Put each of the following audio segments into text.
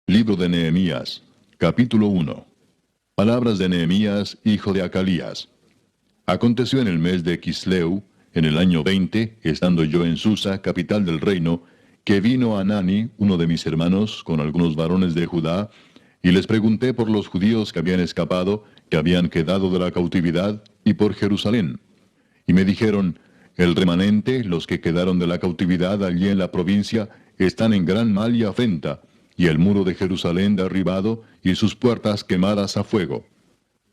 Libro de Nehemías, capítulo 1. Palabras de Nehemías, hijo de Acalías. Aconteció en el mes de Quisleu, en el año 20, estando yo en Susa, capital del reino, que vino Hanani, uno de mis hermanos, con algunos varones de Judá, y les pregunté por los judíos que habían escapado, que habían quedado de la cautividad, y por Jerusalén. Y me dijeron, el remanente, los que quedaron de la cautividad allí en la provincia, están en gran mal y afrenta, y el muro de Jerusalén derribado, y sus puertas quemadas a fuego.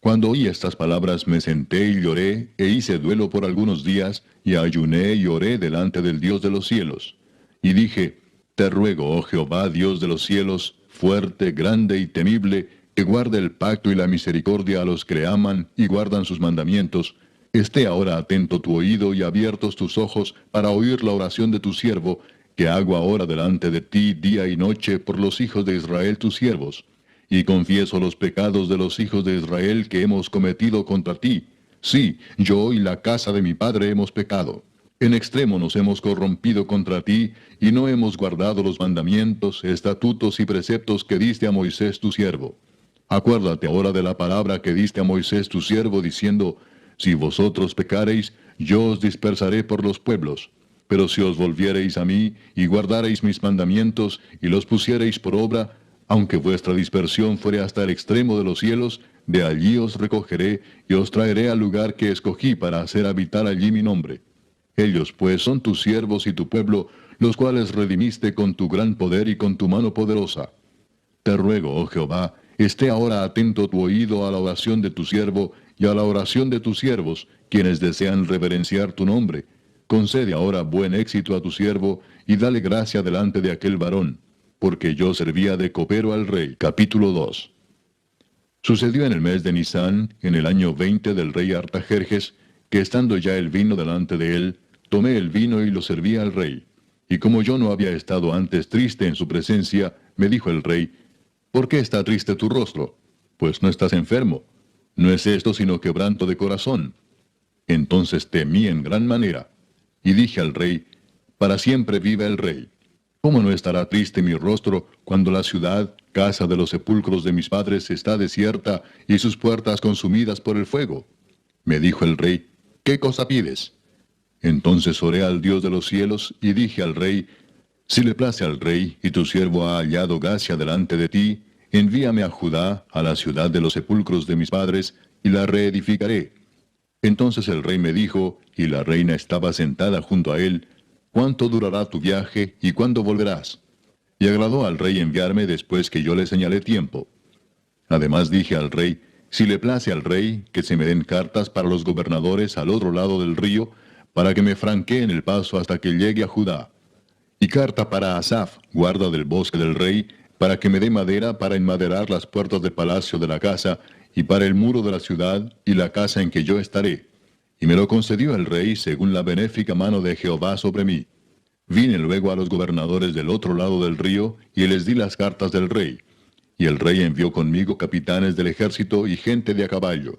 Cuando oí estas palabras me senté y lloré, e hice duelo por algunos días, y ayuné y oré delante del Dios de los cielos. Y dije, te ruego, oh Jehová, Dios de los cielos, fuerte, grande y temible, que guarde el pacto y la misericordia a los que le aman y guardan sus mandamientos, esté ahora atento tu oído y abiertos tus ojos para oír la oración de tu siervo, que hago ahora delante de ti día y noche por los hijos de Israel tus siervos. Y confieso los pecados de los hijos de Israel que hemos cometido contra ti. Sí, yo y la casa de mi padre hemos pecado. En extremo nos hemos corrompido contra ti, y no hemos guardado los mandamientos, estatutos y preceptos que diste a Moisés tu siervo. Acuérdate ahora de la palabra que diste a Moisés tu siervo, diciendo, si vosotros pecareis, yo os dispersaré por los pueblos. Pero si os volviereis a mí, y guardareis mis mandamientos, y los pusiereis por obra, aunque vuestra dispersión fuere hasta el extremo de los cielos, de allí os recogeré, y os traeré al lugar que escogí para hacer habitar allí mi nombre. Ellos pues son tus siervos y tu pueblo, los cuales redimiste con tu gran poder y con tu mano poderosa. Te ruego, oh Jehová, esté ahora atento tu oído a la oración de tu siervo, y a la oración de tus siervos, quienes desean reverenciar tu nombre. Concede ahora buen éxito a tu siervo, y dale gracia delante de aquel varón, porque yo servía de copero al rey. Capítulo 2. Sucedió en el mes de Nisán, en el año 20 del rey Artajerjes, que estando ya el vino delante de él, tomé el vino y lo serví al rey. Y como yo no había estado antes triste en su presencia, me dijo el rey, ¿por qué está triste tu rostro? Pues no estás enfermo. No es esto sino quebranto de corazón. Entonces temí en gran manera. Y dije al rey, para siempre viva el rey. ¿Cómo no estará triste mi rostro cuando la ciudad, casa de los sepulcros de mis padres, está desierta y sus puertas consumidas por el fuego? Me dijo el rey, ¿qué cosa pides? Entonces oré al Dios de los cielos y dije al rey, si le place al rey y tu siervo ha hallado gracia delante de ti, envíame a Judá, a la ciudad de los sepulcros de mis padres, y la reedificaré. Entonces el rey me dijo, y la reina estaba sentada junto a él, ¿cuánto durará tu viaje y cuándo volverás? Y agradó al rey enviarme después que yo le señalé tiempo. Además dije al rey, si le place al rey, que se me den cartas para los gobernadores al otro lado del río, para que me franqueen el paso hasta que llegue a Judá. Y carta para Asaf, guarda del bosque del rey, para que me dé madera para enmaderar las puertas del palacio de la casa, y para el muro de la ciudad, y la casa en que yo estaré. Y me lo concedió el rey según la benéfica mano de Jehová sobre mí. Vine luego a los gobernadores del otro lado del río, y les di las cartas del rey. Y el rey envió conmigo capitanes del ejército y gente de a caballo.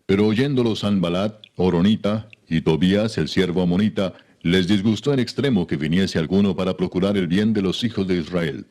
Pero oyéndolo Sanbalat, Horonita, y Tobías, el siervo amonita, les disgustó en extremo que viniese alguno para procurar el bien de los hijos de Israel.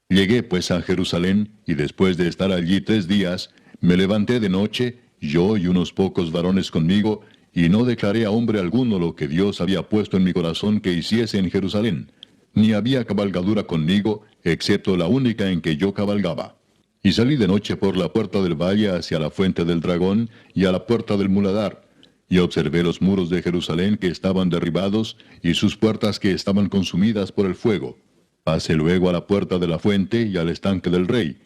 Llegué pues a Jerusalén, y después de estar allí 3 días, me levanté de noche, yo y unos pocos varones conmigo, y no declaré a hombre alguno lo que Dios había puesto en mi corazón que hiciese en Jerusalén, ni había cabalgadura conmigo, excepto la única en que yo cabalgaba. Y salí de noche por la puerta del valle hacia la fuente del dragón, y a la puerta del muladar, y observé los muros de Jerusalén que estaban derribados, y sus puertas que estaban consumidas por el fuego. Pasé luego a la puerta de la fuente y al estanque del rey,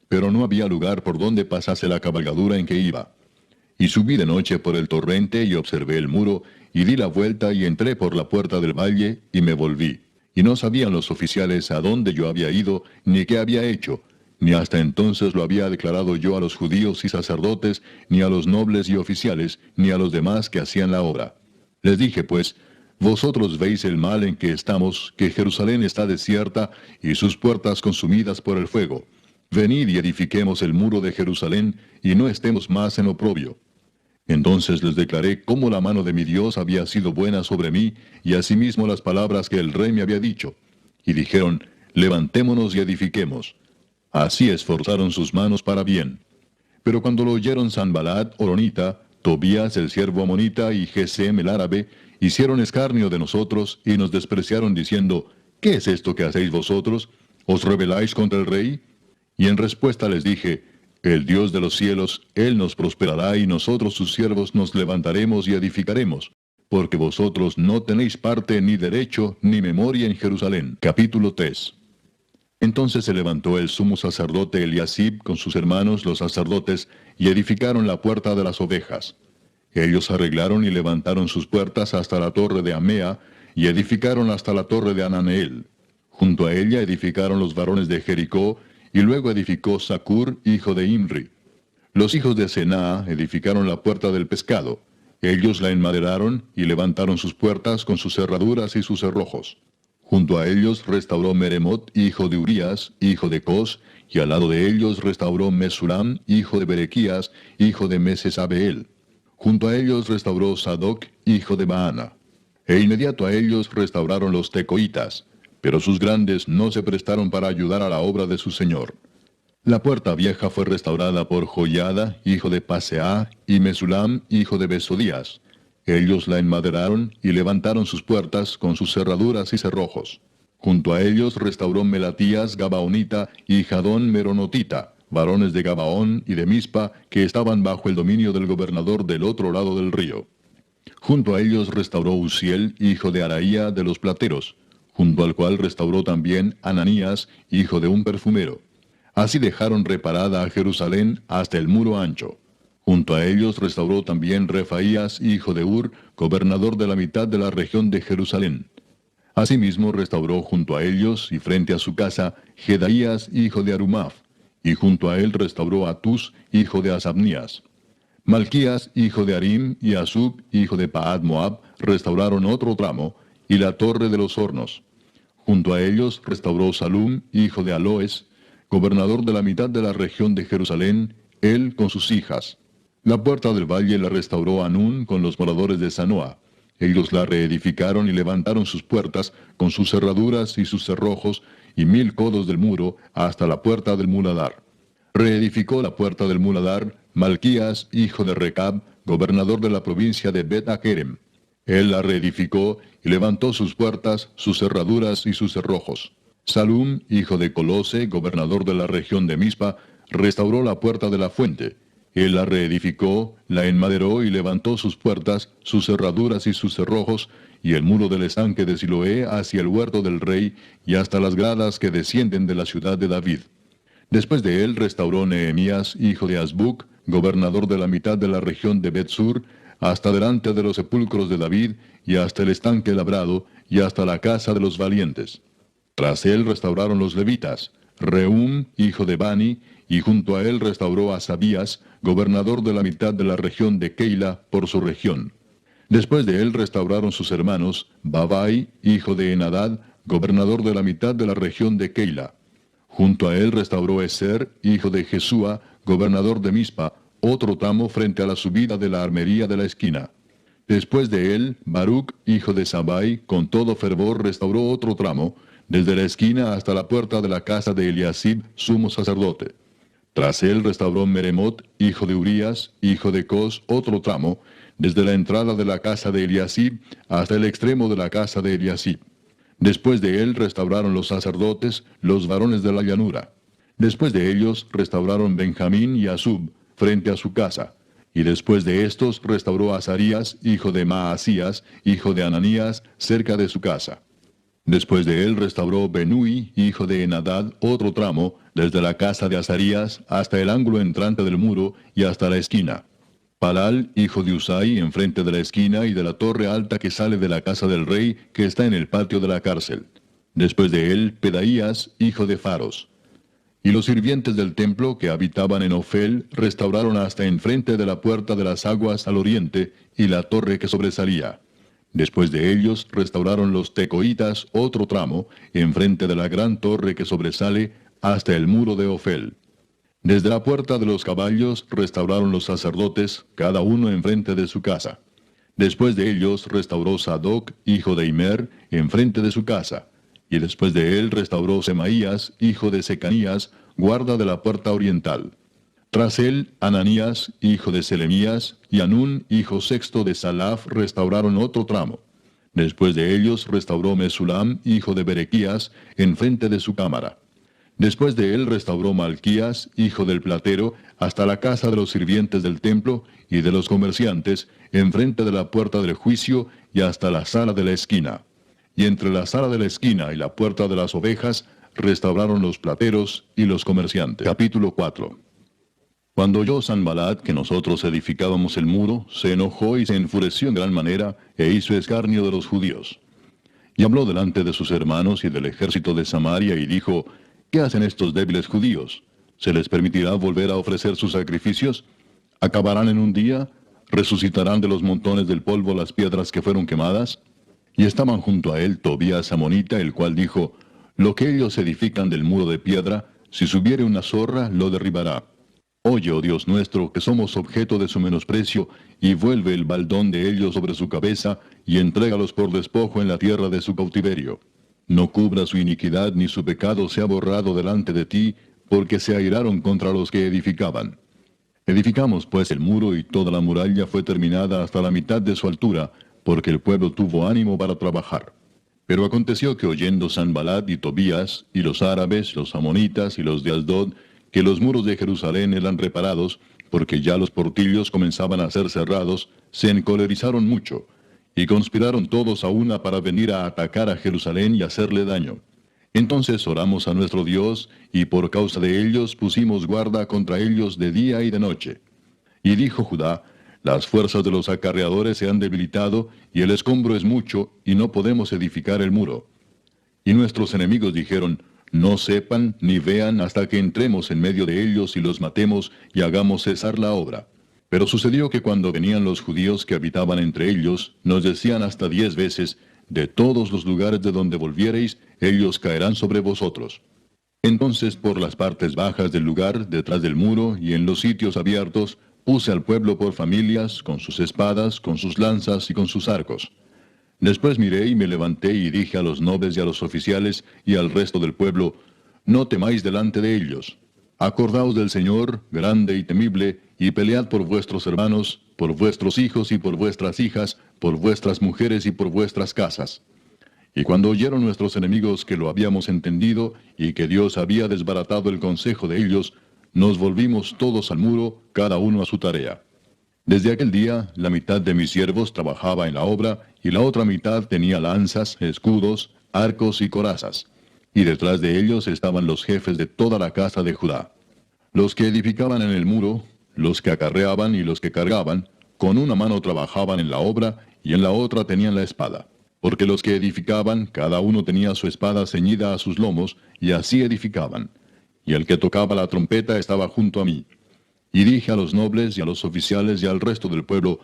pero no había lugar por donde pasase la cabalgadura en que iba. Y subí de noche por el torrente y observé el muro, y di la vuelta y entré por la puerta del valle, y me volví. Y no sabían los oficiales a dónde yo había ido, ni qué había hecho, ni hasta entonces lo había declarado yo a los judíos y sacerdotes, ni a los nobles y oficiales, ni a los demás que hacían la obra. Les dije pues, vosotros veis el mal en que estamos, que Jerusalén está desierta, y sus puertas consumidas por el fuego. Venid y edifiquemos el muro de Jerusalén, y no estemos más en oprobio. Entonces les declaré cómo la mano de mi Dios había sido buena sobre mí, y asimismo las palabras que el rey me había dicho. Y dijeron, levantémonos y edifiquemos. Así esforzaron sus manos para bien. Pero cuando lo oyeron Sanbalat, Horonita, Tobías el siervo amonita y Gesem el árabe, hicieron escarnio de nosotros y nos despreciaron diciendo, ¿qué es esto que hacéis vosotros? ¿Os rebeláis contra el rey? Y en respuesta les dije, el Dios de los cielos, Él nos prosperará y nosotros sus siervos nos levantaremos y edificaremos, porque vosotros no tenéis parte ni derecho ni memoria en Jerusalén. Capítulo 3. Entonces se levantó el sumo sacerdote Eliasib con sus hermanos los sacerdotes y edificaron la puerta de las ovejas. Ellos arreglaron y levantaron sus puertas hasta la torre de Amea y edificaron hasta la torre de Ananeel. Junto a ella edificaron los varones de Jericó y luego edificó Sacur, hijo de Imri. Los hijos de Senaa edificaron la puerta del pescado. Ellos la enmaderaron y levantaron sus puertas con sus cerraduras y sus cerrojos. Junto a ellos restauró Meremot, hijo de Urías, hijo de Cos, y al lado de ellos restauró Mesulam, hijo de Berequías, hijo de Mesesabeel. Junto a ellos restauró Sadoc, hijo de Baana. E inmediato a ellos restauraron los tecoitas, pero sus grandes no se prestaron para ayudar a la obra de su señor. La puerta vieja fue restaurada por Joiada, hijo de Paseah, y Mesulam, hijo de Besodías. Ellos la enmaderaron y levantaron sus puertas con sus cerraduras y cerrojos. Junto a ellos restauró Melatías Gabaonita y Jadón Meronotita, varones de Gabaón y de Mispa, que estaban bajo el dominio del gobernador del otro lado del río. Junto a ellos restauró Uziel, hijo de Araía de los plateros, junto al cual restauró también Ananías, hijo de un perfumero. Así dejaron reparada a Jerusalén hasta el muro ancho. Junto a ellos restauró también Refaías, hijo de Ur, gobernador de la mitad de la región de Jerusalén. Asimismo restauró junto a ellos y frente a su casa Jedaías, hijo de Arumaf, y junto a él restauró a Tus, hijo de Asabnías. Malquías, hijo de Arim, y Asub, hijo de Paad Moab, restauraron otro tramo, y la torre de los hornos. Junto a ellos restauró Salum, hijo de Aloes, gobernador de la mitad de la región de Jerusalén, él con sus hijas. La puerta del valle la restauró Anún con los moradores de Sanoa. Ellos la reedificaron y levantaron sus puertas con sus cerraduras y sus cerrojos y 1000 codos del muro hasta la puerta del muladar. Reedificó la puerta del muladar Malquías, hijo de Recab, gobernador de la provincia de Bet-Akerem. Él la reedificó y levantó sus puertas, sus cerraduras y sus cerrojos. Salum, hijo de Colose, gobernador de la región de Mispa, restauró la puerta de la fuente. Él la reedificó, la enmaderó y levantó sus puertas, sus cerraduras y sus cerrojos, y el muro del estanque de Siloé hacia el huerto del rey, y hasta las gradas que descienden de la ciudad de David. Después de él restauró Nehemías, hijo de Azbuc, gobernador de la mitad de la región de Bet-Sur, hasta delante de los sepulcros de David, y hasta el estanque labrado, y hasta la casa de los valientes. Tras él restauraron los levitas, Reum, hijo de Bani, y junto a él restauró a Sabías, gobernador de la mitad de la región de Keila, por su región. Después de él restauraron sus hermanos, Babai, hijo de Enadad, gobernador de la mitad de la región de Keila. Junto a él restauró Eser, hijo de Jesúa, gobernador de Mispa, otro tramo frente a la subida de la armería de la esquina. Después de él, Baruc, hijo de Sabai, con todo fervor restauró otro tramo, desde la esquina hasta la puerta de la casa de Eliasib, sumo sacerdote. Tras él restauró Meremot, hijo de Urías, hijo de Cos, otro tramo, desde la entrada de la casa de Eliasib hasta el extremo de la casa de Eliasib. Después de él restauraron los sacerdotes, los varones de la llanura. Después de ellos restauraron Benjamín y Asub, frente a su casa. Y después de estos restauró a Azarías, hijo de Maasías, hijo de Ananías, cerca de su casa. Después de él restauró Benui, hijo de Enadad, otro tramo, desde la casa de Azarías hasta el ángulo entrante del muro y hasta la esquina. Palal, hijo de Usai, enfrente de la esquina y de la torre alta que sale de la casa del rey, que está en el patio de la cárcel. Después de él, Pedaías, hijo de Faros. Y los sirvientes del templo que habitaban en Ofel restauraron hasta enfrente de la puerta de las aguas al oriente y la torre que sobresalía. Después de ellos restauraron los tecoitas otro tramo, enfrente de la gran torre que sobresale, hasta el muro de Ofel. Desde la puerta de los caballos restauraron los sacerdotes, cada uno enfrente de su casa. Después de ellos restauró Sadoc, hijo de Imer, enfrente de su casa. Y después de él restauró Semaías, hijo de Secanías, guarda de la puerta oriental. Tras él, Ananías, hijo de Selemías, y Anún, hijo sexto de Salaf, restauraron otro tramo. Después de ellos restauró Mesulam, hijo de Berequías, enfrente de su cámara. Después de él restauró Malquías, hijo del platero, hasta la casa de los sirvientes del templo y de los comerciantes, enfrente de la puerta del juicio y hasta la sala de la esquina. Y entre la sala de la esquina y la puerta de las ovejas, restauraron los plateros y los comerciantes. Capítulo 4. Cuando oyó Sanballat que nosotros edificábamos el muro, se enojó y se enfureció en gran manera, e hizo escarnio de los judíos. Y habló delante de sus hermanos y del ejército de Samaria, y dijo, ¿qué hacen estos débiles judíos? ¿Se les permitirá volver a ofrecer sus sacrificios? ¿Acabarán en un día? ¿Resucitarán de los montones del polvo las piedras que fueron quemadas? Y estaban junto a él Tobías amonita, el cual dijo, lo que ellos edifican del muro de piedra, si subiere una zorra, lo derribará. Oye, oh Dios nuestro, que somos objeto de su menosprecio, y vuelve el baldón de ellos sobre su cabeza, y entrégalos por despojo en la tierra de su cautiverio. No cubra su iniquidad, ni su pecado sea borrado delante de ti, porque se airaron contra los que edificaban. Edificamos pues el muro, y toda la muralla fue terminada hasta la mitad de su altura, porque el pueblo tuvo ánimo para trabajar. Pero aconteció que oyendo Sanballat y Tobías, y los árabes, los amonitas y los de Asdod, que los muros de Jerusalén eran reparados, porque ya los portillos comenzaban a ser cerrados, se encolerizaron mucho, y conspiraron todos a una para venir a atacar a Jerusalén y hacerle daño. Entonces oramos a nuestro Dios, y por causa de ellos pusimos guarda contra ellos de día y de noche. Y dijo Judá, las fuerzas de los acarreadores se han debilitado, y el escombro es mucho, y no podemos edificar el muro. Y nuestros enemigos dijeron, no sepan ni vean hasta que entremos en medio de ellos y los matemos y hagamos cesar la obra. Pero sucedió que cuando venían los judíos que habitaban entre ellos, nos decían hasta 10 veces, de todos los lugares de donde volviereis, ellos caerán sobre vosotros. Entonces por las partes bajas del lugar, detrás del muro y en los sitios abiertos, puse al pueblo por familias, con sus espadas, con sus lanzas y con sus arcos. Después miré y me levanté y dije a los nobles y a los oficiales y al resto del pueblo, no temáis delante de ellos. Acordaos del Señor, grande y temible, y pelead por vuestros hermanos, por vuestros hijos y por vuestras hijas, por vuestras mujeres y por vuestras casas. Y cuando oyeron nuestros enemigos que lo habíamos entendido, y que Dios había desbaratado el consejo de ellos, nos volvimos todos al muro, cada uno a su tarea. Desde aquel día, la mitad de mis siervos trabajaba en la obra, y la otra mitad tenía lanzas, escudos, arcos y corazas. Y detrás de ellos estaban los jefes de toda la casa de Judá. Los que edificaban en el muro, los que acarreaban y los que cargaban, con una mano trabajaban en la obra, y en la otra tenían la espada. Porque los que edificaban, cada uno tenía su espada ceñida a sus lomos, y así edificaban. Y el que tocaba la trompeta estaba junto a mí. Y dije a los nobles y a los oficiales y al resto del pueblo,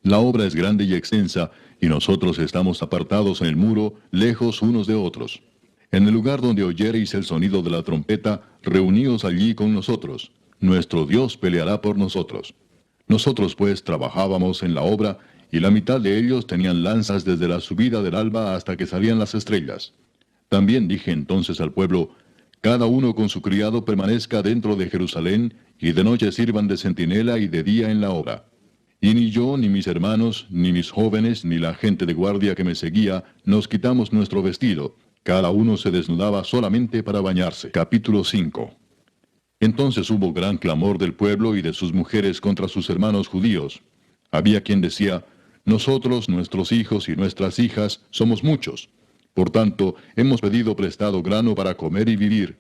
la obra es grande y extensa, y nosotros estamos apartados en el muro, lejos unos de otros. En el lugar donde oyereis el sonido de la trompeta, reuníos allí con nosotros. Nuestro Dios peleará por nosotros. Nosotros pues trabajábamos en la obra, y la mitad de ellos tenían lanzas desde la subida del alba hasta que salían las estrellas. También dije entonces al pueblo, cada uno con su criado permanezca dentro de Jerusalén, y de noche sirvan de centinela y de día en la obra. Y ni yo, ni mis hermanos, ni mis jóvenes, ni la gente de guardia que me seguía, nos quitamos nuestro vestido. Cada uno se desnudaba solamente para bañarse. Capítulo 5. Entonces hubo gran clamor del pueblo y de sus mujeres contra sus hermanos judíos. Había quien decía, nosotros, nuestros hijos y nuestras hijas, somos muchos. Por tanto, hemos pedido prestado grano para comer y vivir.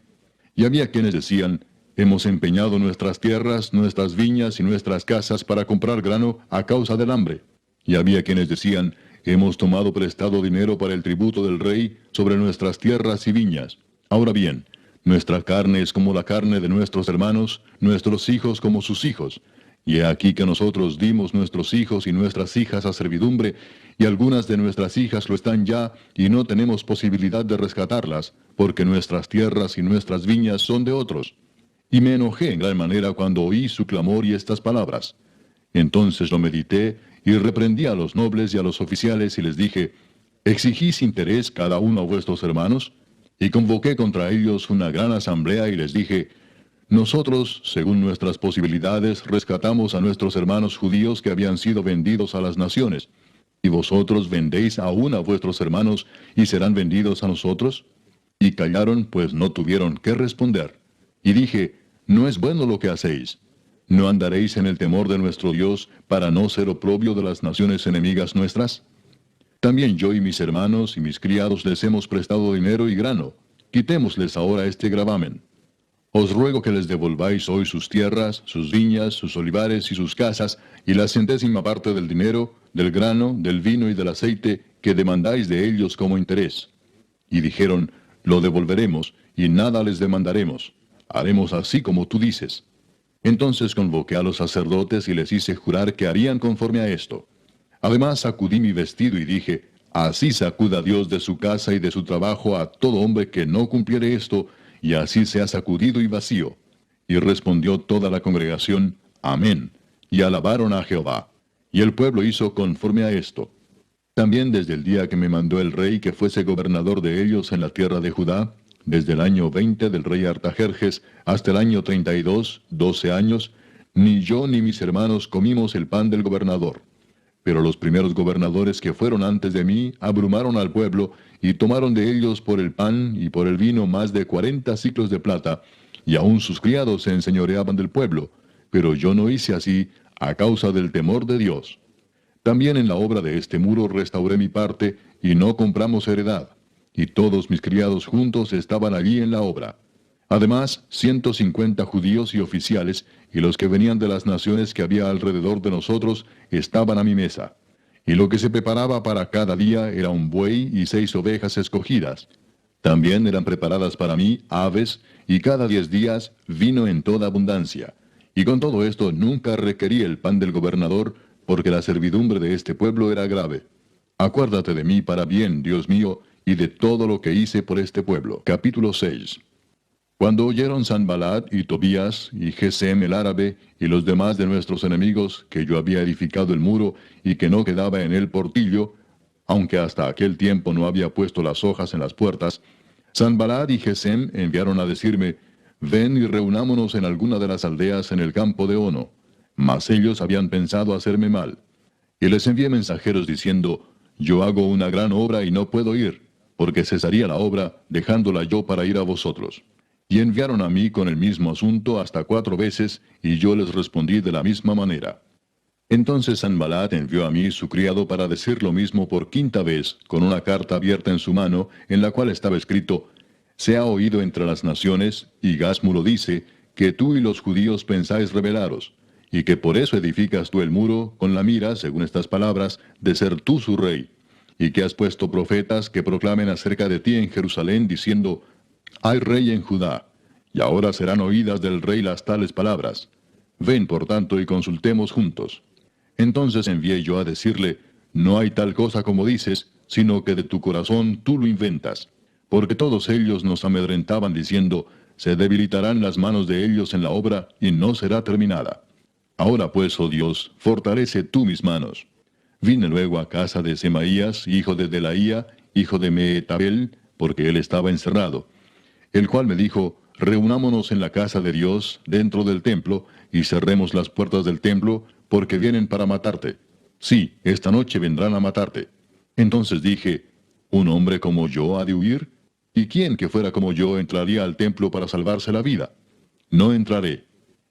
Y había quienes decían, hemos empeñado nuestras tierras, nuestras viñas y nuestras casas para comprar grano a causa del hambre. Y había quienes decían, hemos tomado prestado dinero para el tributo del rey sobre nuestras tierras y viñas. Ahora bien, nuestra carne es como la carne de nuestros hermanos, nuestros hijos como sus hijos. Y he aquí que nosotros dimos nuestros hijos y nuestras hijas a servidumbre, y algunas de nuestras hijas lo están ya, y no tenemos posibilidad de rescatarlas, porque nuestras tierras y nuestras viñas son de otros. Y me enojé en gran manera cuando oí su clamor y estas palabras. Entonces lo medité, y reprendí a los nobles y a los oficiales, y les dije, ¿exigís interés cada uno a vuestros hermanos? Y convoqué contra ellos una gran asamblea y les dije, nosotros, según nuestras posibilidades, rescatamos a nuestros hermanos judíos que habían sido vendidos a las naciones. ¿Y vosotros vendéis aún a vuestros hermanos y serán vendidos a nosotros? Y callaron, pues no tuvieron qué responder. Y dije, no es bueno lo que hacéis. ¿No andaréis en el temor de nuestro Dios para no ser oprobio de las naciones enemigas nuestras? También yo y mis hermanos y mis criados les hemos prestado dinero y grano. Quitémosles ahora este gravamen. Os ruego que les devolváis hoy sus tierras, sus viñas, sus olivares y sus casas, y la centésima parte del dinero, del grano, del vino y del aceite que demandáis de ellos como interés. Y dijeron, lo devolveremos, y nada les demandaremos. Haremos así como tú dices. Entonces convoqué a los sacerdotes y les hice jurar que harían conforme a esto. Además sacudí mi vestido y dije, así sacuda Dios de su casa y de su trabajo a todo hombre que no cumpliere esto, y así sea sacudido y vacío. Y respondió toda la congregación, amén, y alabaron a Jehová. Y el pueblo hizo conforme a esto. También desde el día que me mandó el rey que fuese gobernador de ellos en la tierra de Judá, desde el año 20 del rey Artajerjes hasta el año 32, 12 años, ni yo ni mis hermanos comimos el pan del gobernador. Pero los primeros gobernadores que fueron antes de mí abrumaron al pueblo, y tomaron de ellos por el pan y por el vino más de 40 siclos de plata, y aun sus criados se enseñoreaban del pueblo. Pero yo no hice así, a causa del temor de Dios. También en la obra de este muro restauré mi parte, y no compramos heredad. Y todos mis criados juntos estaban allí en la obra. Además, 150 judíos y oficiales, y los que venían de las naciones que había alrededor de nosotros, estaban a mi mesa. Y lo que se preparaba para cada día era un buey y 6 ovejas escogidas. También eran preparadas para mí aves, y cada 10 días vino en toda abundancia. Y con todo esto nunca requerí el pan del gobernador, porque la servidumbre de este pueblo era grave. Acuérdate de mí para bien, Dios mío, y de todo lo que hice por este pueblo. Capítulo 6. Cuando oyeron Sanballat y Tobías y Gesem el árabe y los demás de nuestros enemigos que yo había edificado el muro y que no quedaba en él portillo, aunque hasta aquel tiempo no había puesto las hojas en las puertas, Sanballat y Gesem enviaron a decirme, ven y reunámonos en alguna de las aldeas en el campo de Ono. Mas ellos habían pensado hacerme mal. Y les envié mensajeros diciendo, yo hago una gran obra y no puedo ir, porque cesaría la obra, dejándola yo para ir a vosotros. Y enviaron a mí con el mismo asunto hasta 4 veces, y yo les respondí de la misma manera. Entonces Sanballat envió a mí su criado para decir lo mismo por 5ª vez, con una carta abierta en su mano, en la cual estaba escrito, se ha oído entre las naciones, y Gasmu lo dice, que tú y los judíos pensáis rebelaros, y que por eso edificas tú el muro, con la mira, según estas palabras, de ser tú su rey, y que has puesto profetas que proclamen acerca de ti en Jerusalén, diciendo, hay rey en Judá, y ahora serán oídas del rey las tales palabras. Ven, por tanto, y consultemos juntos. Entonces envié yo a decirle, no hay tal cosa como dices, sino que de tu corazón tú lo inventas. Porque todos ellos nos amedrentaban diciendo, se debilitarán las manos de ellos en la obra, y no será terminada. Ahora pues, oh Dios, fortalece tú mis manos. Vine luego a casa de Semaías, hijo de Delaía, hijo de Mehetabel, porque él estaba encerrado, el cual me dijo, reunámonos en la casa de Dios, dentro del templo, y cerremos las puertas del templo, porque vienen para matarte. Sí, esta noche vendrán a matarte. Entonces dije, ¿un hombre como yo ha de huir? ¿Y quién que fuera como yo entraría al templo para salvarse la vida? No entraré.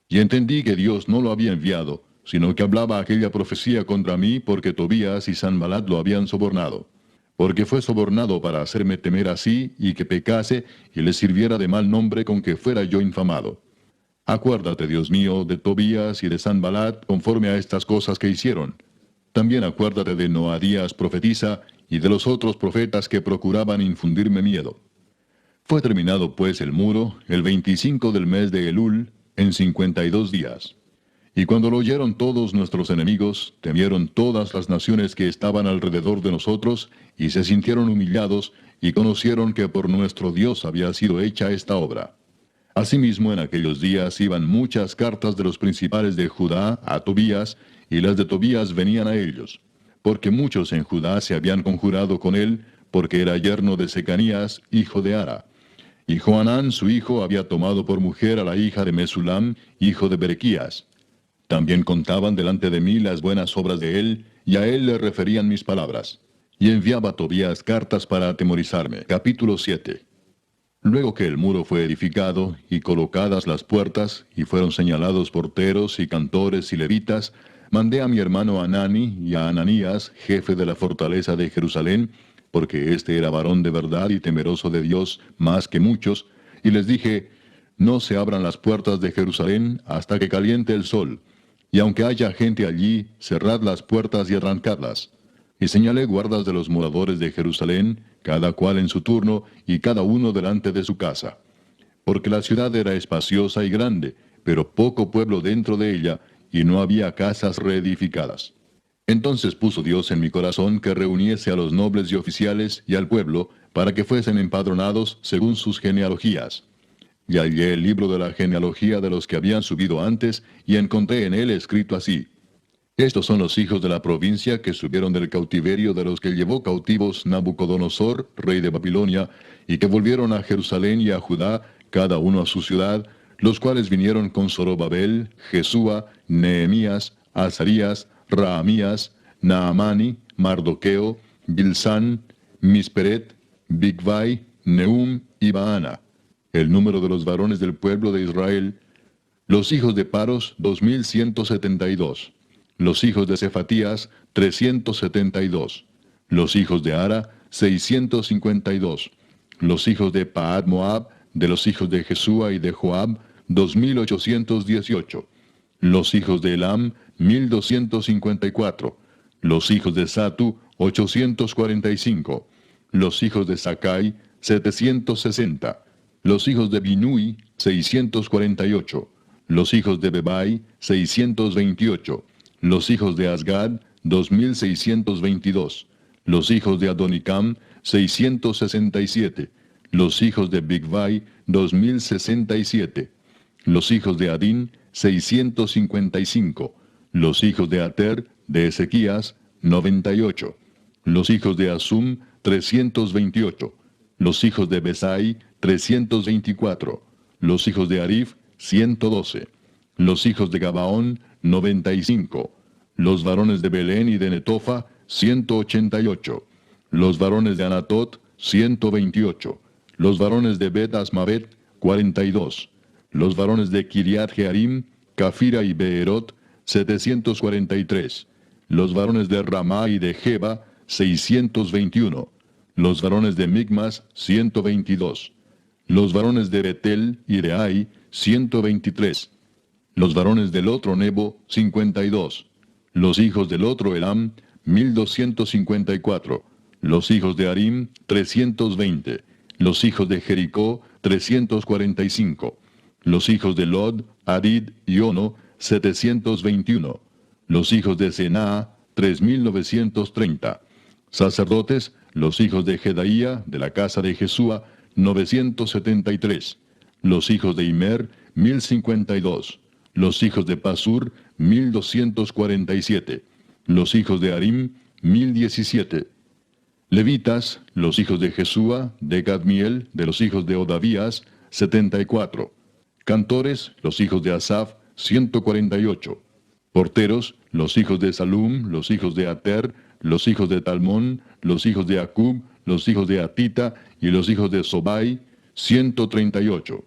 Y entendí que Dios no lo había enviado, sino que hablaba aquella profecía contra mí porque Tobías y Sanballat lo habían sobornado. Porque fue sobornado para hacerme temer así y que pecase y le sirviera de mal nombre con que fuera yo infamado. Acuérdate, Dios mío, de Tobías y de Sanballat conforme a estas cosas que hicieron. También acuérdate de Noadías profetisa y de los otros profetas que procuraban infundirme miedo. Fue terminado pues el muro el 25 del mes de Elul en 52 días. Y cuando lo oyeron todos nuestros enemigos, temieron todas las naciones que estaban alrededor de nosotros, y se sintieron humillados, y conocieron que por nuestro Dios había sido hecha esta obra. Asimismo, en aquellos días iban muchas cartas de los principales de Judá a Tobías, y las de Tobías venían a ellos, porque muchos en Judá se habían conjurado con él, porque era yerno de Secanías, hijo de Ara. Y Johanán su hijo había tomado por mujer a la hija de Mesulam, hijo de Berequías. También contaban delante de mí las buenas obras de él, y a él le referían mis palabras. Y enviaba a Tobías cartas para atemorizarme. Capítulo 7. Luego que el muro fue edificado, y colocadas las puertas, y fueron señalados porteros, y cantores, y levitas, mandé a mi hermano Anani y a Ananías, jefe de la fortaleza de Jerusalén, porque éste era varón de verdad y temeroso de Dios más que muchos, y les dije, no se abran las puertas de Jerusalén hasta que caliente el sol, y aunque haya gente allí, cerrad las puertas y arrancadlas. Y señalé guardas de los moradores de Jerusalén, cada cual en su turno, y cada uno delante de su casa. Porque la ciudad era espaciosa y grande, pero poco pueblo dentro de ella, y no había casas reedificadas. Entonces puso Dios en mi corazón que reuniese a los nobles y oficiales y al pueblo, para que fuesen empadronados según sus genealogías. Y hallé el libro de la genealogía de los que habían subido antes, y encontré en él escrito así: Estos son los hijos de la provincia que subieron del cautiverio de los que llevó cautivos Nabucodonosor, rey de Babilonia, y que volvieron a Jerusalén y a Judá, cada uno a su ciudad, los cuales vinieron con Zorobabel, Jesúa, Nehemías, Azarías, Raamías, Naamani, Mardoqueo, Bilsán, Misperet, Bigvai, Nehum y Baana. El número de los varones del pueblo de Israel: los hijos de Paros, 2172. Los hijos de Cefatías, 372. Los hijos de Ara, 652. Los hijos de Paad Moab, de los hijos de Jesúa y de Joab, 2818. Los hijos de Elam, 1254. Los hijos de Satu, 845. Los hijos de Sakai, 760. Los hijos de Binui, 648. Los hijos de Bebai, 628. Los hijos de Asgad, 2622. Los hijos de Adonicam, 667. Los hijos de Bigvai, 2067. Los hijos de Adín, 655. Los hijos de Ater, de Ezequías, 98. Los hijos de Asum, 328. Los hijos de Besai, 324. Los hijos de Arif, 112. Los hijos de Gabaón, 95. Los varones de Belén y de Netofa, 188. Los varones de Anatot, 128. Los varones de Bet Asmavet, 42. Los varones de Kiriat Jearim, Cafira y Beerot, 743. Los varones de Ramá y de Jeba, 621. Los varones de Migmas, 122. Los varones de Betel y de Ai, 123. Los varones del otro Nebo, 52. Los hijos del otro Elam, 1254. Los hijos de Arim, 320. Los hijos de Jericó, 345. Los hijos de Lod, Arid y Ono, 721. Los hijos de Senaa, 3930. Sacerdotes, los hijos de Jedaía, de la casa de Jesúa, 973. Los hijos de Imer, 1052. Los hijos de Pasur, 1247. Los hijos de Arim, 1017. Levitas, los hijos de Jesúa, de Gadmiel, de los hijos de Odavías, 74. Cantores, los hijos de Asaf, 148. Porteros, los hijos de Salum, los hijos de Ater, los hijos de Talmón, los hijos de Acub, los hijos de Atita y los hijos de Sobai, 138.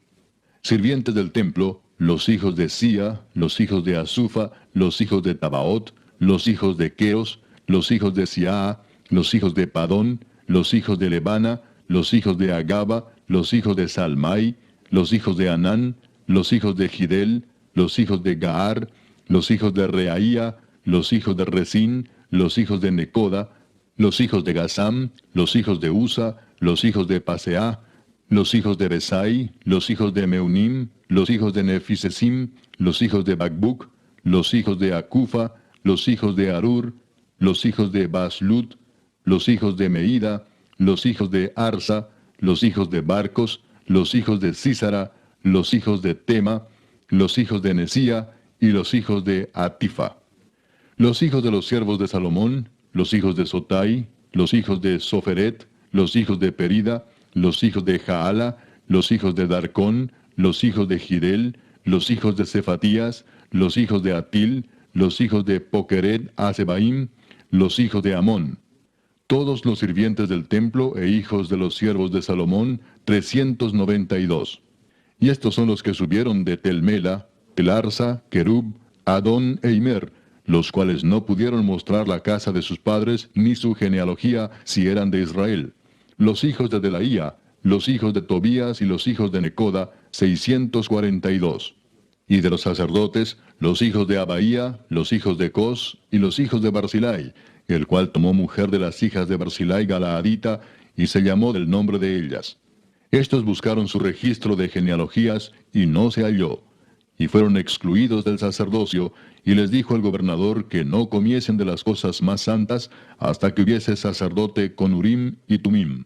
Sirvientes del templo, los hijos de Sia, los hijos de Asufa, los hijos de Tabaot, los hijos de Queos, los hijos de Siaa, los hijos de Padón, los hijos de Lebana, los hijos de Agaba, los hijos de Salmai, los hijos de Anán, los hijos de Gidel, los hijos de Gaar, los hijos de Reaía, los hijos de Resín, los hijos de Necoda, los hijos de Gazam, los hijos de Usa, los hijos de Paseah, los hijos de Besai, los hijos de Meunim, los hijos de Nefisesim, los hijos de Bakbuk, los hijos de Acufa, los hijos de Arur, los hijos de Baslut, los hijos de Meida, los hijos de Arsa, los hijos de Barcos, los hijos de Císara, los hijos de Tema, los hijos de Nesía y los hijos de Atifa. Los hijos de los siervos de Salomón, los hijos de Sotai, los hijos de Soferet, los hijos de Perida, los hijos de Jaala, los hijos de Darcón, los hijos de Gidel, los hijos de Cefatías, los hijos de Atil, los hijos de Poqueret Asebaim, los hijos de Amón. Todos los sirvientes del templo e hijos de los siervos de Salomón, 392. Y estos son los que subieron de Telmela, Telarsa, Kerub, Adón e Imer, los cuales no pudieron mostrar la casa de sus padres ni su genealogía si eran de Israel. Los hijos de Delaía, los hijos de Tobías y los hijos de Necoda, 642. Y de los sacerdotes, los hijos de Abaía, los hijos de Cos y los hijos de Barzilai, el cual tomó mujer de las hijas de Barzilai Galaadita, y se llamó del nombre de ellas. Estos buscaron su registro de genealogías, y no se halló. Y fueron excluidos del sacerdocio, y les dijo el gobernador que no comiesen de las cosas más santas, hasta que hubiese sacerdote con Urim y Tumim.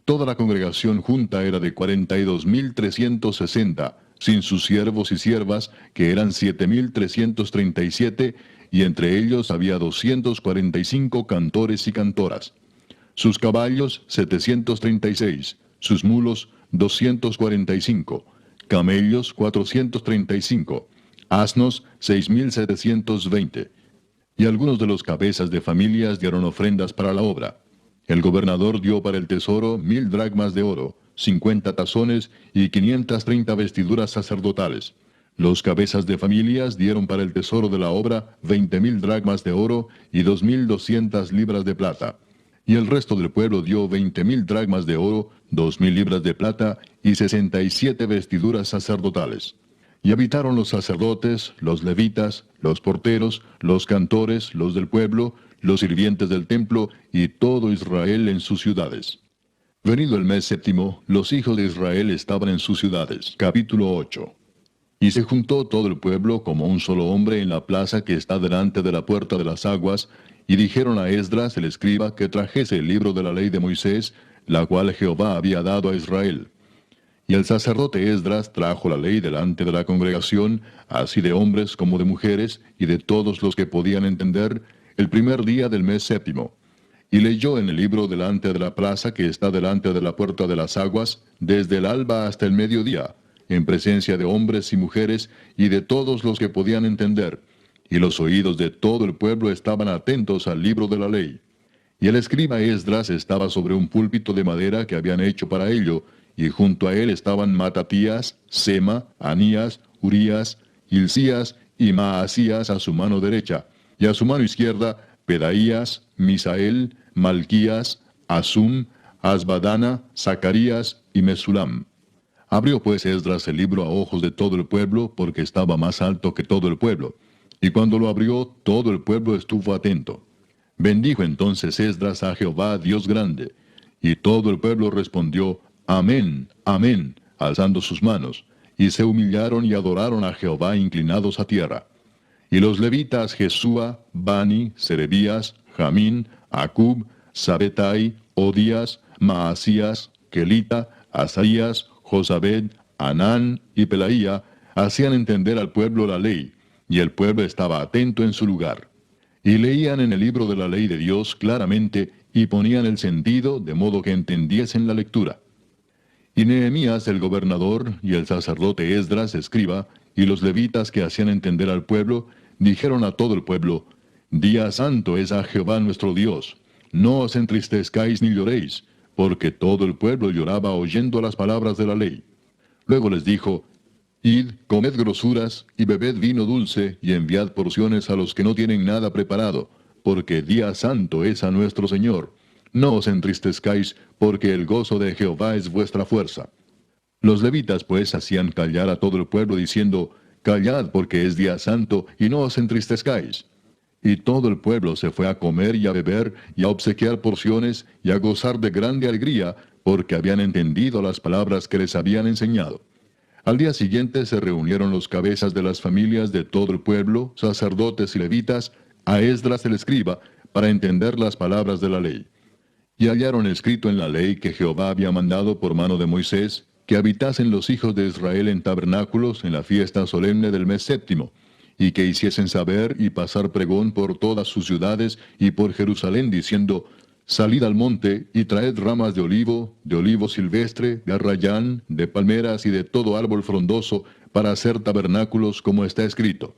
Toda la congregación junta era de 42,360, sin sus siervos y siervas, que eran 7,337, y entre ellos había 245 cantores y cantoras. Sus caballos, 736, sus mulos, 245, camellos, 435, asnos, 6,720. Y algunos de los cabezas de familias dieron ofrendas para la obra. El gobernador dio para el tesoro 1,000 dracmas de oro, 50 tazones y 530 vestiduras sacerdotales. Los cabezas de familias dieron para el tesoro de la obra 20,000 dracmas de oro y 2,200 libras de plata. Y el resto del pueblo dio 20,000 dracmas de oro, 2,000 libras de plata y 67 vestiduras sacerdotales. Y habitaron los sacerdotes, los levitas, los porteros, los cantores, los del pueblo, los sirvientes del templo y todo Israel en sus ciudades. Venido el mes séptimo, los hijos de Israel estaban en sus ciudades. Capítulo 8. Y se juntó todo el pueblo como un solo hombre en la plaza que está delante de la puerta de las aguas, y dijeron a Esdras el escriba que trajese el libro de la ley de Moisés, la cual Jehová había dado a Israel. Y el sacerdote Esdras trajo la ley delante de la congregación, así de hombres como de mujeres, y de todos los que podían entender, el primer día del mes séptimo. Y leyó en el libro delante de la plaza que está delante de la puerta de las aguas, desde el alba hasta el mediodía, en presencia de hombres y mujeres, y de todos los que podían entender. Y los oídos de todo el pueblo estaban atentos al libro de la ley. Y el escriba Esdras estaba sobre un púlpito de madera que habían hecho para ello, y junto a él estaban Matatías, Sema, Anías, Urías, Hilcías y Maasías a su mano derecha, y a su mano izquierda Pedaías, Misael, Malquías, Asum, Asbadana, Zacarías y Mesulam. Abrió pues Esdras el libro a ojos de todo el pueblo, porque estaba más alto que todo el pueblo. Y cuando lo abrió, todo el pueblo estuvo atento. Bendijo entonces Esdras a Jehová, Dios grande. Y todo el pueblo respondió, Amén, Amén, alzando sus manos. Y se humillaron y adoraron a Jehová inclinados a tierra. Y los levitas Jesúa, Bani, Serebías, Jamín, Acub, Sabetai, Odías, Maasías, Kelita, Asaías, Josabed, Anán y Pelaía hacían entender al pueblo la ley, y el pueblo estaba atento en su lugar. Y leían en el libro de la ley de Dios claramente, y ponían el sentido de modo que entendiesen la lectura. Y Nehemías el gobernador, y el sacerdote Esdras escriba, y los levitas que hacían entender al pueblo, dijeron a todo el pueblo, Día santo es a Jehová nuestro Dios, no os entristezcáis ni lloréis, porque todo el pueblo lloraba oyendo las palabras de la ley. Luego les dijo, Id, comed grosuras, y bebed vino dulce, y enviad porciones a los que no tienen nada preparado, porque día santo es a nuestro Señor. No os entristezcáis, porque el gozo de Jehová es vuestra fuerza. Los levitas pues hacían callar a todo el pueblo, diciendo, Callad, porque es día santo, y no os entristezcáis. Y todo el pueblo se fue a comer y a beber, y a obsequiar porciones, y a gozar de grande alegría, porque habían entendido las palabras que les habían enseñado. Al día siguiente se reunieron los cabezas de las familias de todo el pueblo, sacerdotes y levitas, a Esdras el escriba, para entender las palabras de la ley. Y hallaron escrito en la ley que Jehová había mandado por mano de Moisés, que habitasen los hijos de Israel en tabernáculos en la fiesta solemne del mes séptimo, y que hiciesen saber y pasar pregón por todas sus ciudades y por Jerusalén, diciendo, Salid al monte, y traed ramas de olivo silvestre, de arrayán, de palmeras y de todo árbol frondoso, para hacer tabernáculos, como está escrito.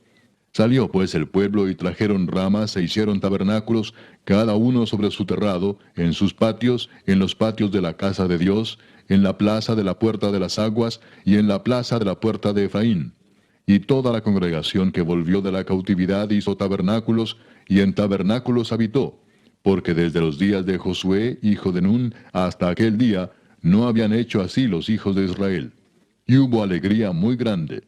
Salió pues el pueblo, y trajeron ramas, e hicieron tabernáculos, cada uno sobre su terrado, en sus patios, en los patios de la casa de Dios, en la plaza de la puerta de las aguas, y en la plaza de la puerta de Efraín. Y toda la congregación que volvió de la cautividad hizo tabernáculos, y en tabernáculos habitó, porque desde los días de Josué, hijo de Nun, hasta aquel día, no habían hecho así los hijos de Israel. Y hubo alegría muy grande.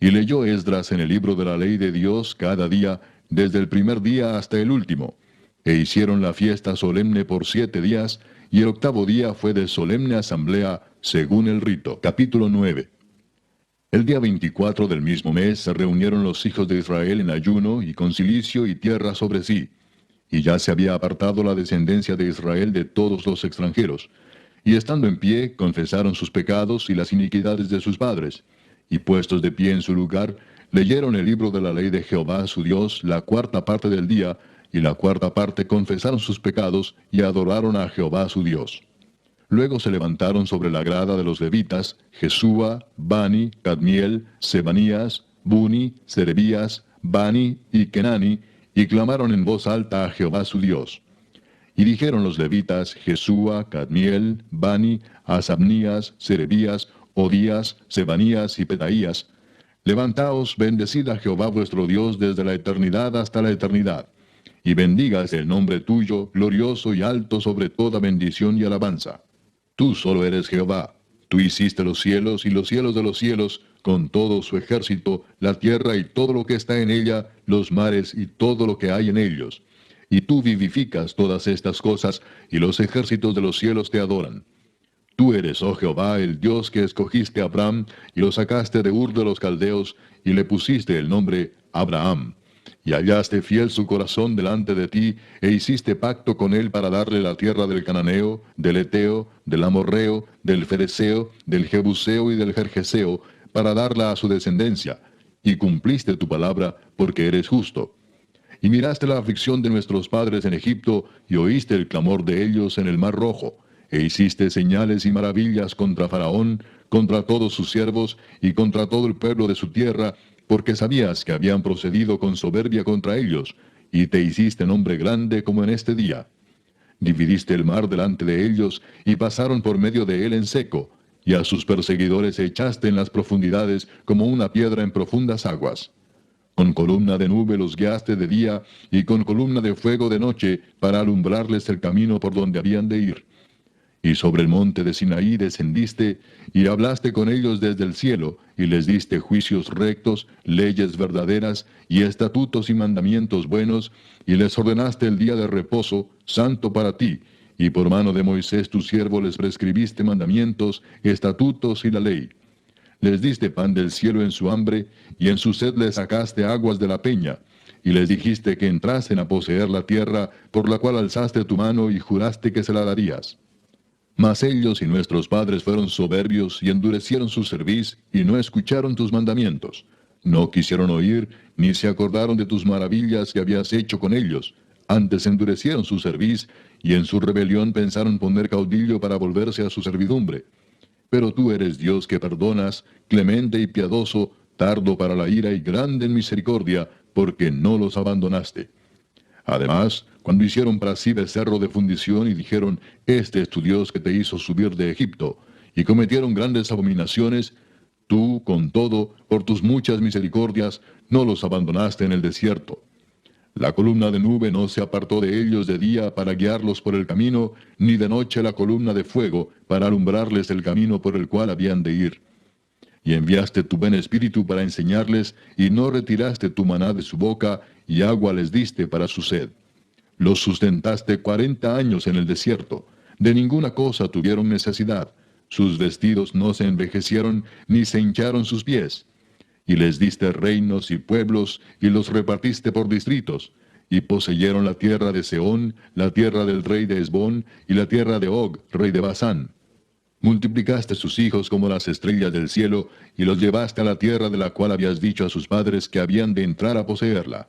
Y leyó Esdras en el libro de la ley de Dios cada día, desde el primer día hasta el último. E hicieron la fiesta solemne por 7 días, y el octavo día fue de solemne asamblea, según el rito. Capítulo 9. El día 24 del mismo mes se reunieron los hijos de Israel en ayuno y con cilicio y tierra sobre sí. Y ya se había apartado la descendencia de Israel de todos los extranjeros. Y estando en pie, confesaron sus pecados y las iniquidades de sus padres. Y puestos de pie en su lugar, leyeron el libro de la ley de Jehová su Dios la 4ª parte del día, y la 4ª parte confesaron sus pecados y adoraron a Jehová su Dios. Luego se levantaron sobre la grada de los levitas, Jesúa, Bani, Cadmiel, Sebanías, Buni, Serebías, Bani y Kenani, y clamaron en voz alta a Jehová su Dios. Y dijeron los levitas, Jesúa, Cadmiel, Bani, Asabnías, Serebías, Odías, Sebanías y Pedaías: levantaos, bendecid a Jehová vuestro Dios desde la eternidad hasta la eternidad, y bendigas el nombre tuyo, glorioso y alto sobre toda bendición y alabanza. Tú solo eres Jehová. Tú hiciste los cielos y los cielos de los cielos, con todo su ejército, la tierra y todo lo que está en ella, los mares y todo lo que hay en ellos. Y tú vivificas todas estas cosas, y los ejércitos de los cielos te adoran. Tú eres, oh Jehová, el Dios que escogiste a Abraham, y lo sacaste de Ur de los Caldeos, y le pusiste el nombre Abraham. Y hallaste fiel su corazón delante de ti, e hiciste pacto con él para darle la tierra del Cananeo, del Eteo, del Amorreo, del Fereceo, del Jebuseo y del Gergeseo, para darla a su descendencia. Y cumpliste tu palabra, porque eres justo. Y miraste la aflicción de nuestros padres en Egipto, y oíste el clamor de ellos en el Mar Rojo, e hiciste señales y maravillas contra Faraón, contra todos sus siervos, y contra todo el pueblo de su tierra, porque sabías que habían procedido con soberbia contra ellos, y te hiciste nombre grande como en este día. Dividiste el mar delante de ellos, y pasaron por medio de él en seco, y a sus perseguidores echaste en las profundidades como una piedra en profundas aguas. Con columna de nube los guiaste de día, y con columna de fuego de noche, para alumbrarles el camino por donde habían de ir. Y sobre el monte de Sinaí descendiste, y hablaste con ellos desde el cielo, y les diste juicios rectos, leyes verdaderas, y estatutos y mandamientos buenos, y les ordenaste el día de reposo, santo para ti, y por mano de Moisés tu siervo les prescribiste mandamientos, estatutos y la ley. Les diste pan del cielo en su hambre, y en su sed les sacaste aguas de la peña, y les dijiste que entrasen a poseer la tierra, por la cual alzaste tu mano y juraste que se la darías. Mas ellos y nuestros padres fueron soberbios y endurecieron su cerviz, y no escucharon tus mandamientos. No quisieron oír, ni se acordaron de tus maravillas que habías hecho con ellos. Antes endurecieron su cerviz, y en su rebelión pensaron poner caudillo para volverse a su servidumbre. Pero tú eres Dios que perdonas, clemente y piadoso, tardo para la ira y grande en misericordia, porque no los abandonaste. Además, cuando hicieron para sí becerro de fundición y dijeron, este es tu Dios que te hizo subir de Egipto, y cometieron grandes abominaciones, tú, con todo, por tus muchas misericordias, no los abandonaste en el desierto. La columna de nube no se apartó de ellos de día para guiarlos por el camino, ni de noche la columna de fuego para alumbrarles el camino por el cual habían de ir. Y enviaste tu buen espíritu para enseñarles, y no retiraste tu maná de su boca, y agua les diste para su sed. Los sustentaste 40 años en el desierto. De ninguna cosa tuvieron necesidad. Sus vestidos no se envejecieron, ni se hincharon sus pies. Y les diste reinos y pueblos, y los repartiste por distritos. Y poseyeron la tierra de Sehón, la tierra del rey de Hesbón, y la tierra de Og, rey de Basán. Multiplicaste sus hijos como las estrellas del cielo, y los llevaste a la tierra de la cual habías dicho a sus padres que habían de entrar a poseerla.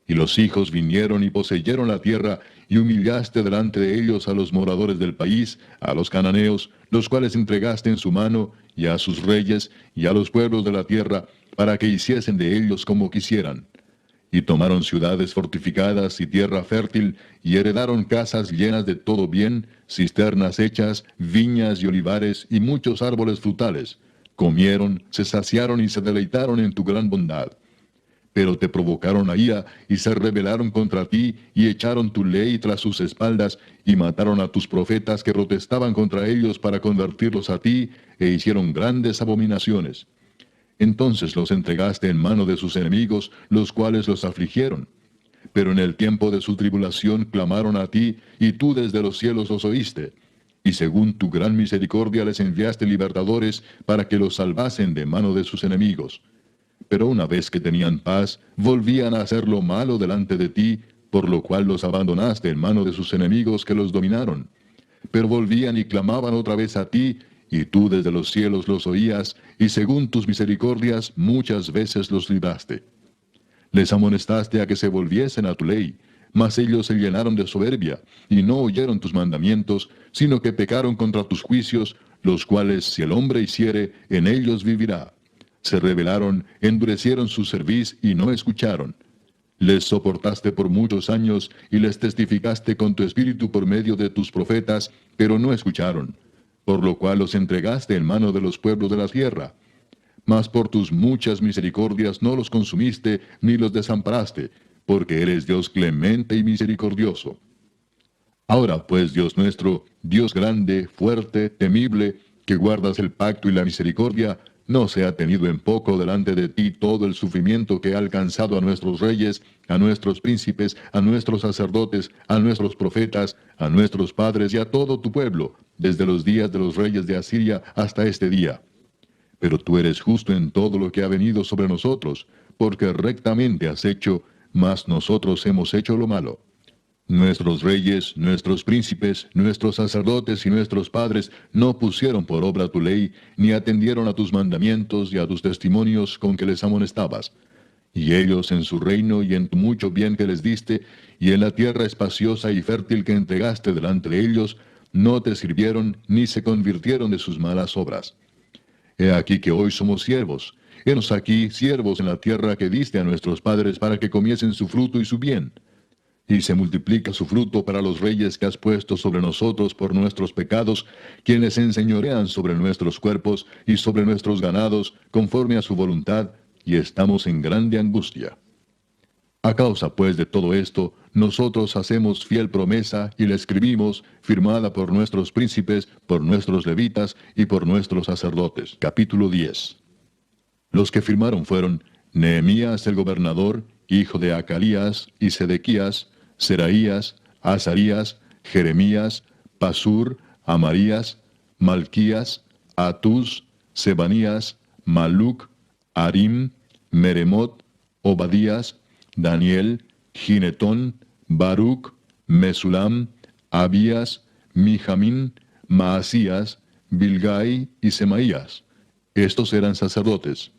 Y los hijos vinieron y poseyeron la tierra, y humillaste delante de ellos a los moradores del país, a los cananeos, los cuales entregaste en su mano, y a sus reyes, y a los pueblos de la tierra, para que hiciesen de ellos como quisieran. Y tomaron ciudades fortificadas y tierra fértil, y heredaron casas llenas de todo bien, cisternas hechas, viñas y olivares, y muchos árboles frutales. Comieron, se saciaron y se deleitaron en tu gran bondad. Pero te provocaron a ira, y se rebelaron contra ti, y echaron tu ley tras sus espaldas, y mataron a tus profetas que protestaban contra ellos para convertirlos a ti, e hicieron grandes abominaciones. Entonces los entregaste en mano de sus enemigos, los cuales los afligieron. Pero en el tiempo de su tribulación clamaron a ti, y tú desde los cielos los oíste. Y según tu gran misericordia les enviaste libertadores para que los salvasen de mano de sus enemigos. Pero una vez que tenían paz, volvían a hacer lo malo delante de ti, por lo cual los abandonaste en mano de sus enemigos que los dominaron. Pero volvían y clamaban otra vez a ti, y tú desde los cielos los oías, y según tus misericordias muchas veces los libraste. Les amonestaste a que se volviesen a tu ley, mas ellos se llenaron de soberbia, y no oyeron tus mandamientos, sino que pecaron contra tus juicios, los cuales si el hombre hiciere, en ellos vivirá. Se rebelaron, endurecieron su cerviz y no escucharon. Les soportaste por muchos años, y les testificaste con tu espíritu por medio de tus profetas, pero no escucharon. Por lo cual los entregaste en mano de los pueblos de la tierra. Mas por tus muchas misericordias no los consumiste, ni los desamparaste, porque eres Dios clemente y misericordioso. Ahora pues, Dios nuestro, Dios grande, fuerte, temible, que guardas el pacto y la misericordia, no sea tenido en poco delante de ti todo el sufrimiento que ha alcanzado a nuestros reyes, a nuestros príncipes, a nuestros sacerdotes, a nuestros profetas, a nuestros padres y a todo tu pueblo, desde los días de los reyes de Asiria hasta este día. Pero tú eres justo en todo lo que ha venido sobre nosotros, porque rectamente has hecho, mas nosotros hemos hecho lo malo. Nuestros reyes, nuestros príncipes, nuestros sacerdotes y nuestros padres no pusieron por obra tu ley, ni atendieron a tus mandamientos y a tus testimonios con que les amonestabas. Y ellos en su reino y en tu mucho bien que les diste, y en la tierra espaciosa y fértil que entregaste delante de ellos, no te sirvieron ni se convirtieron de sus malas obras. He aquí que hoy somos siervos. Henos aquí siervos en la tierra que diste a nuestros padres para que comiesen su fruto y su bien. Y se multiplica su fruto para los reyes que has puesto sobre nosotros por nuestros pecados, quienes enseñorean sobre nuestros cuerpos y sobre nuestros ganados, conforme a su voluntad, y estamos en grande angustia. A causa pues de todo esto, nosotros hacemos fiel promesa y la escribimos, firmada por nuestros príncipes, por nuestros levitas y por nuestros sacerdotes. Capítulo 10. Los que firmaron fueron Nehemías el gobernador, hijo de Acalías, y Sedequías, Seraías, Azarías, Jeremías, Pasur, Amarías, Malquías, Atús, Sebanías, Maluc, Arim, Meremot, Obadías, Daniel, Ginetón, Baruc, Mesulam, Abías, Mijamín, Maasías, Bilgai y Semaías. Estos eran sacerdotes.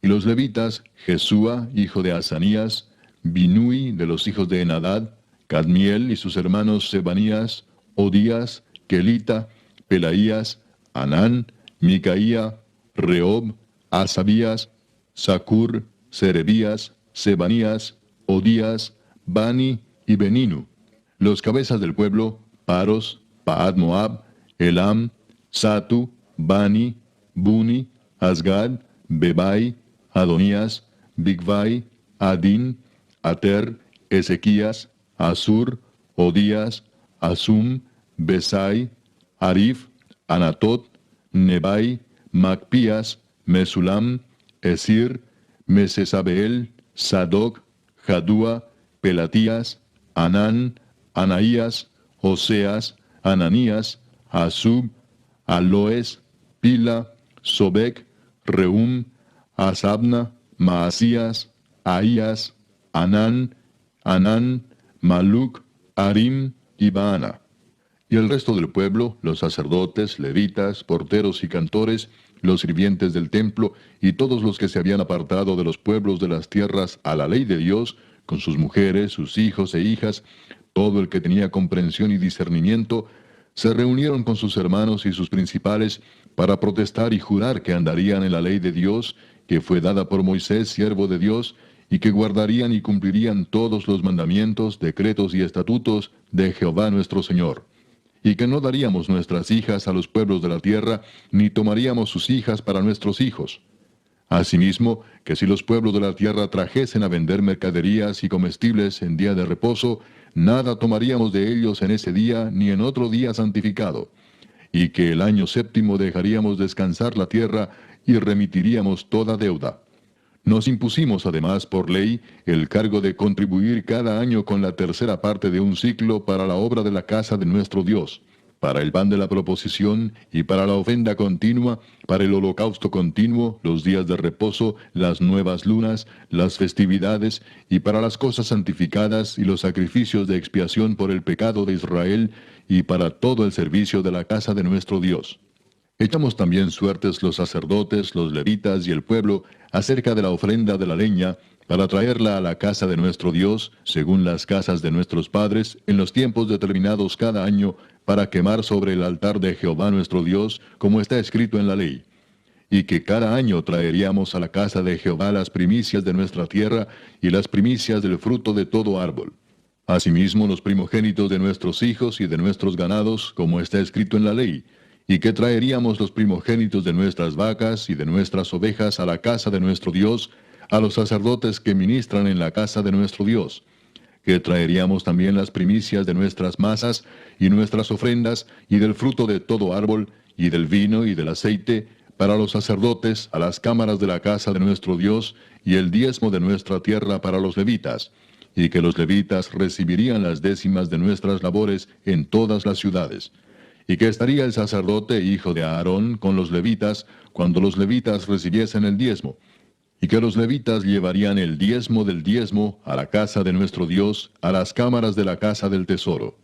Y los levitas, Jesúa, hijo de Asanías, Binui de los hijos de Enadad, Cadmiel y sus hermanos Sebanías, Odías, Kelita, Pelaías, Anán, Micaía, Reob, Asabías, Sacur, Serebías, Sebanías, Odías, Bani y Beninu. Los cabezas del pueblo, Paros, Paad Moab, Elam, Satu, Bani, Buni, Asgad, Bebai, Adonías, Bigvai, Adin, Ater, Ezequías, Asur, Odías, Asum, Besai, Arif, Anatot, Nebai, Macpías, Mesulam, Esir, Mesesabeel, Sadoc, Jadúa, Pelatías, Anán, Anaías, Oseas, Ananías, Asub, Aloes, Pila, Sobek, Reum, Asabna, Maasías, Ahías, Anán, Maluc, Arim y Baana. Y el resto del pueblo, los sacerdotes, levitas, porteros y cantores, los sirvientes del templo y todos los que se habían apartado de los pueblos de las tierras a la ley de Dios, con sus mujeres, sus hijos e hijas, todo el que tenía comprensión y discernimiento, se reunieron con sus hermanos y sus principales para protestar y jurar que andarían en la ley de Dios, que fue dada por Moisés, siervo de Dios, y que guardarían y cumplirían todos los mandamientos, decretos y estatutos de Jehová nuestro Señor, y que no daríamos nuestras hijas a los pueblos de la tierra, ni tomaríamos sus hijas para nuestros hijos. Asimismo, que si los pueblos de la tierra trajesen a vender mercaderías y comestibles en día de reposo, nada tomaríamos de ellos en ese día ni en otro día santificado, y que el año séptimo dejaríamos descansar la tierra y remitiríamos toda deuda. Nos impusimos además por ley el cargo de contribuir cada año con la tercera parte de un ciclo para la obra de la casa de nuestro Dios, para el pan de la proposición y para la ofrenda continua, para el holocausto continuo, los días de reposo, las nuevas lunas, las festividades, y para las cosas santificadas y los sacrificios de expiación por el pecado de Israel, y para todo el servicio de la casa de nuestro Dios. Echamos también suertes los sacerdotes, los levitas y el pueblo acerca de la ofrenda de la leña, para traerla a la casa de nuestro Dios, según las casas de nuestros padres, en los tiempos determinados cada año, para quemar sobre el altar de Jehová nuestro Dios, como está escrito en la ley. Y que cada año traeríamos a la casa de Jehová las primicias de nuestra tierra, y las primicias del fruto de todo árbol. Asimismo los primogénitos de nuestros hijos y de nuestros ganados, como está escrito en la ley, y que traeríamos los primogénitos de nuestras vacas y de nuestras ovejas a la casa de nuestro Dios, a los sacerdotes que ministran en la casa de nuestro Dios, que traeríamos también las primicias de nuestras masas y nuestras ofrendas, y del fruto de todo árbol, y del vino y del aceite, para los sacerdotes, a las cámaras de la casa de nuestro Dios, y el diezmo de nuestra tierra para los levitas, y que los levitas recibirían las décimas de nuestras labores en todas las ciudades. Y que estaría el sacerdote, hijo de Aarón, con los levitas, cuando los levitas recibiesen el diezmo. Y que los levitas llevarían el diezmo del diezmo a la casa de nuestro Dios, a las cámaras de la casa del tesoro.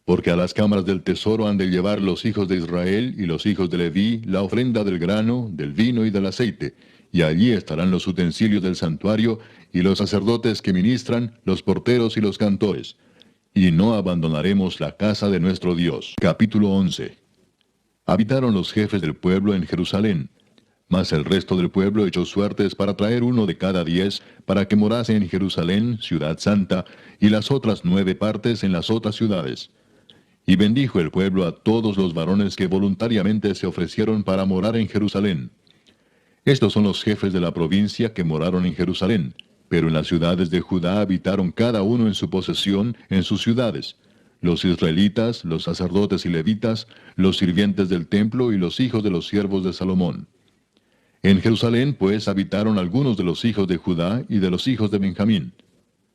Porque a las cámaras del tesoro han de llevar los hijos de Israel y los hijos de Leví la ofrenda del grano, del vino y del aceite, y allí estarán los utensilios del santuario, y los sacerdotes que ministran, los porteros y los cantores. Y no abandonaremos la casa de nuestro Dios. Capítulo 11. Habitaron los jefes del pueblo en Jerusalén, mas el resto del pueblo echó suertes para traer uno de cada 10, para que morase en Jerusalén, ciudad santa, y las otras 9 partes en las otras ciudades. Y bendijo el pueblo a todos los varones que voluntariamente se ofrecieron para morar en Jerusalén. Estos son los jefes de la provincia que moraron en Jerusalén, pero en las ciudades de Judá habitaron cada uno en su posesión, en sus ciudades: los israelitas, los sacerdotes y levitas, los sirvientes del templo y los hijos de los siervos de Salomón. En Jerusalén, pues, habitaron algunos de los hijos de Judá y de los hijos de Benjamín.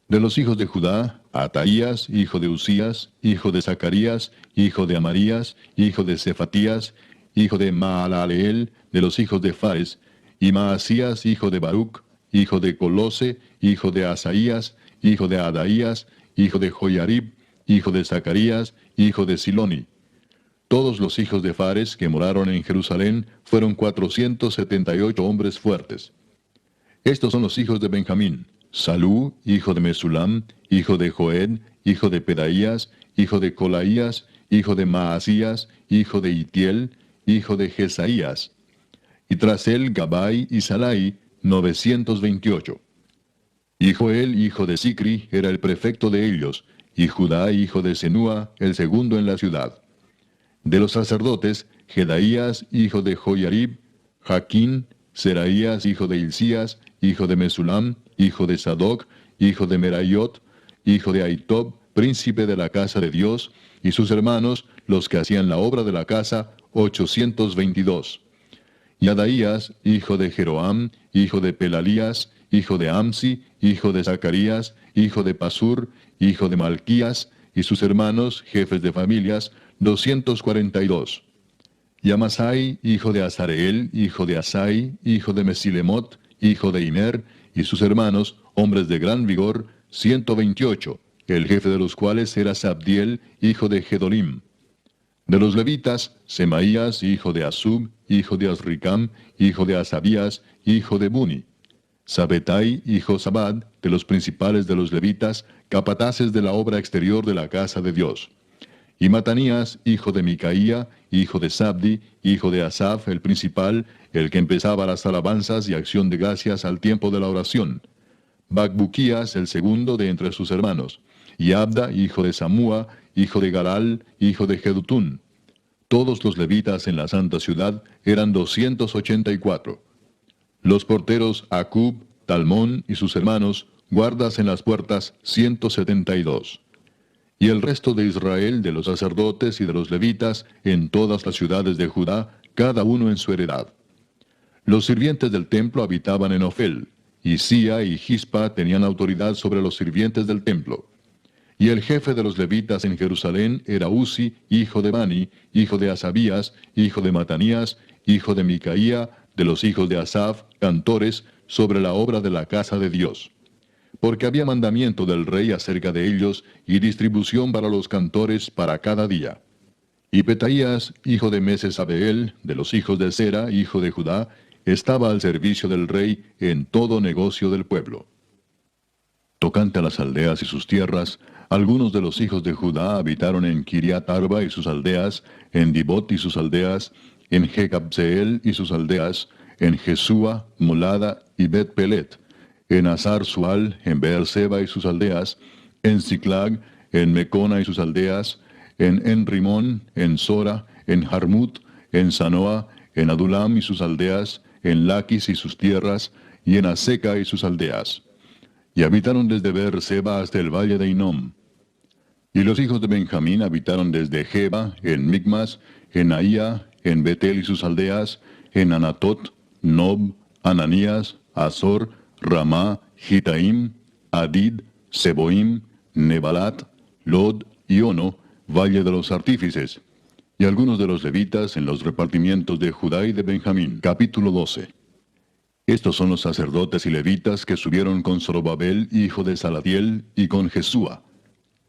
De los hijos de Judá, Ataías, hijo de Usías, hijo de Zacarías, hijo de Amarías, hijo de Cefatías, hijo de Maalaleel, de los hijos de Fares, y Maasías, hijo de Baruc, hijo de Colose, hijo de Asaías, hijo de Adaías, hijo de Joiarib, hijo de Zacarías, hijo de Siloni. Todos los hijos de Fares que moraron en Jerusalén fueron 478 hombres fuertes. Estos son los hijos de Benjamín: Salú, hijo de Mesulam, hijo de Joed, hijo de Pedaías, hijo de Colaías, hijo de Maasías, hijo de Itiel, hijo de Jesaías. Y tras él Gabai y Salai, 928. Y Joel, hijo de Sicri, era el prefecto de ellos, y Judá, hijo de Senúa, el segundo en la ciudad. De los sacerdotes, Jedaías, hijo de Joiarib, Jaquín, Seraías, hijo de Hilcías, hijo de Mesulam, hijo de Sadoc, hijo de Meraiot, hijo de Ahitob, príncipe de la casa de Dios, y sus hermanos, los que hacían la obra de la casa, 822. Y Adaías, hijo de Jeroam, hijo de Pelalías, hijo de Amsi, hijo de Zacarías, hijo de Pasur, hijo de Malquías, y sus hermanos, jefes de familias, 242. Y Amasai, hijo de Azareel, hijo de Asai, hijo de Mesilemot, hijo de Imer, y sus hermanos, hombres de gran vigor, 128, el jefe de los cuales era Sabdiel, hijo de Gedolim. De los levitas, Semaías, hijo de Asub, hijo de Azricam, hijo de Asabías, hijo de Buni. Sabetai y Josabad, de los principales de los levitas, capataces de la obra exterior de la casa de Dios. Y Matanías, hijo de Micaía, hijo de Sabdi, hijo de Asaf, el principal, el que empezaba las alabanzas y acción de gracias al tiempo de la oración. Bacbuquías, el segundo de entre sus hermanos. Y Abda, hijo de Samúa, hijo de Galal, hijo de Jedutún. Todos los levitas en la santa ciudad eran 284. Los porteros Acub, Talmón y sus hermanos, guardas en las puertas 172. Y el resto de Israel, de los sacerdotes y de los levitas, en todas las ciudades de Judá, cada uno en su heredad. Los sirvientes del templo habitaban en Ofel, y Sia y Gispa tenían autoridad sobre los sirvientes del templo. Y el jefe de los levitas en Jerusalén era Uzi, hijo de Bani, hijo de Asabías, hijo de Matanías, hijo de Micaía, de los hijos de Asaf, cantores, sobre la obra de la casa de Dios. Porque había mandamiento del rey acerca de ellos, y distribución para los cantores para cada día. Y Petaías, hijo de Mesesabeel, de los hijos de Sera, hijo de Judá, estaba al servicio del rey en todo negocio del pueblo. Tocante a las aldeas y sus tierras, algunos de los hijos de Judá habitaron en Kiriat Arba y sus aldeas, en Dibot y sus aldeas, en Jecabseel y sus aldeas, en Jesúa, Molada y Bet Pelet, en Azar Sual, en Beerseba y sus aldeas, en Ziklag, en Mecona y sus aldeas, en Enrimón, en Sora, en Jarmut, en Sanoa, en Adulam y sus aldeas, en Laquis y sus tierras, y en Aseca y sus aldeas. Y habitaron desde Beerseba hasta el valle de Inom. Y los hijos de Benjamín habitaron desde Geba, en Micmas, en Ahía, en Betel y sus aldeas, en Anatot, Nob, Ananías, Azor, Ramá, Gitaim, Adid, Seboim, Nebalat, Lod y Ono, valle de los artífices, y algunos de los levitas en los repartimientos de Judá y de Benjamín. Capítulo 12. Estos son los sacerdotes y levitas que subieron con Zorobabel, hijo de Salatiel, y con Jesúa: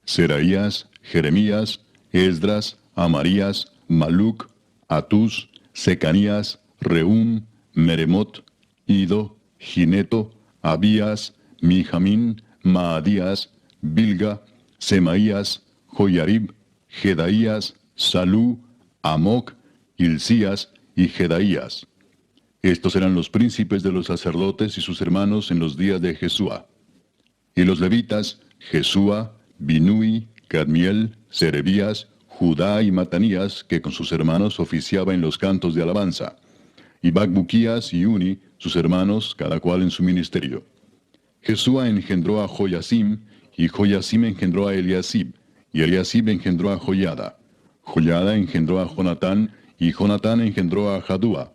Seraías, Jeremías, Esdras, Amarías, Maluc, Atús, Secanías, Reum, Meremot, Ido, Gineto, Abías, Mijamín, Maadías, Bilga, Semaías, Joyarib, Jedaías, Salú, Amoc, Hilcías y Jedaías. Estos eran los príncipes de los sacerdotes y sus hermanos en los días de Jesúa. Y los levitas, Jesúa, Binui, Cadmiel, Serebías, Judá y Matanías, que con sus hermanos oficiaba en los cantos de alabanza. Y Bacbuquías y Uni, sus hermanos, cada cual en su ministerio. Jesúa engendró a Joyasim, y Joyasim engendró a Eliasib, y Eliasib engendró a Joyada. Joyada engendró a Jonatán, y Jonatán engendró a Jadúa.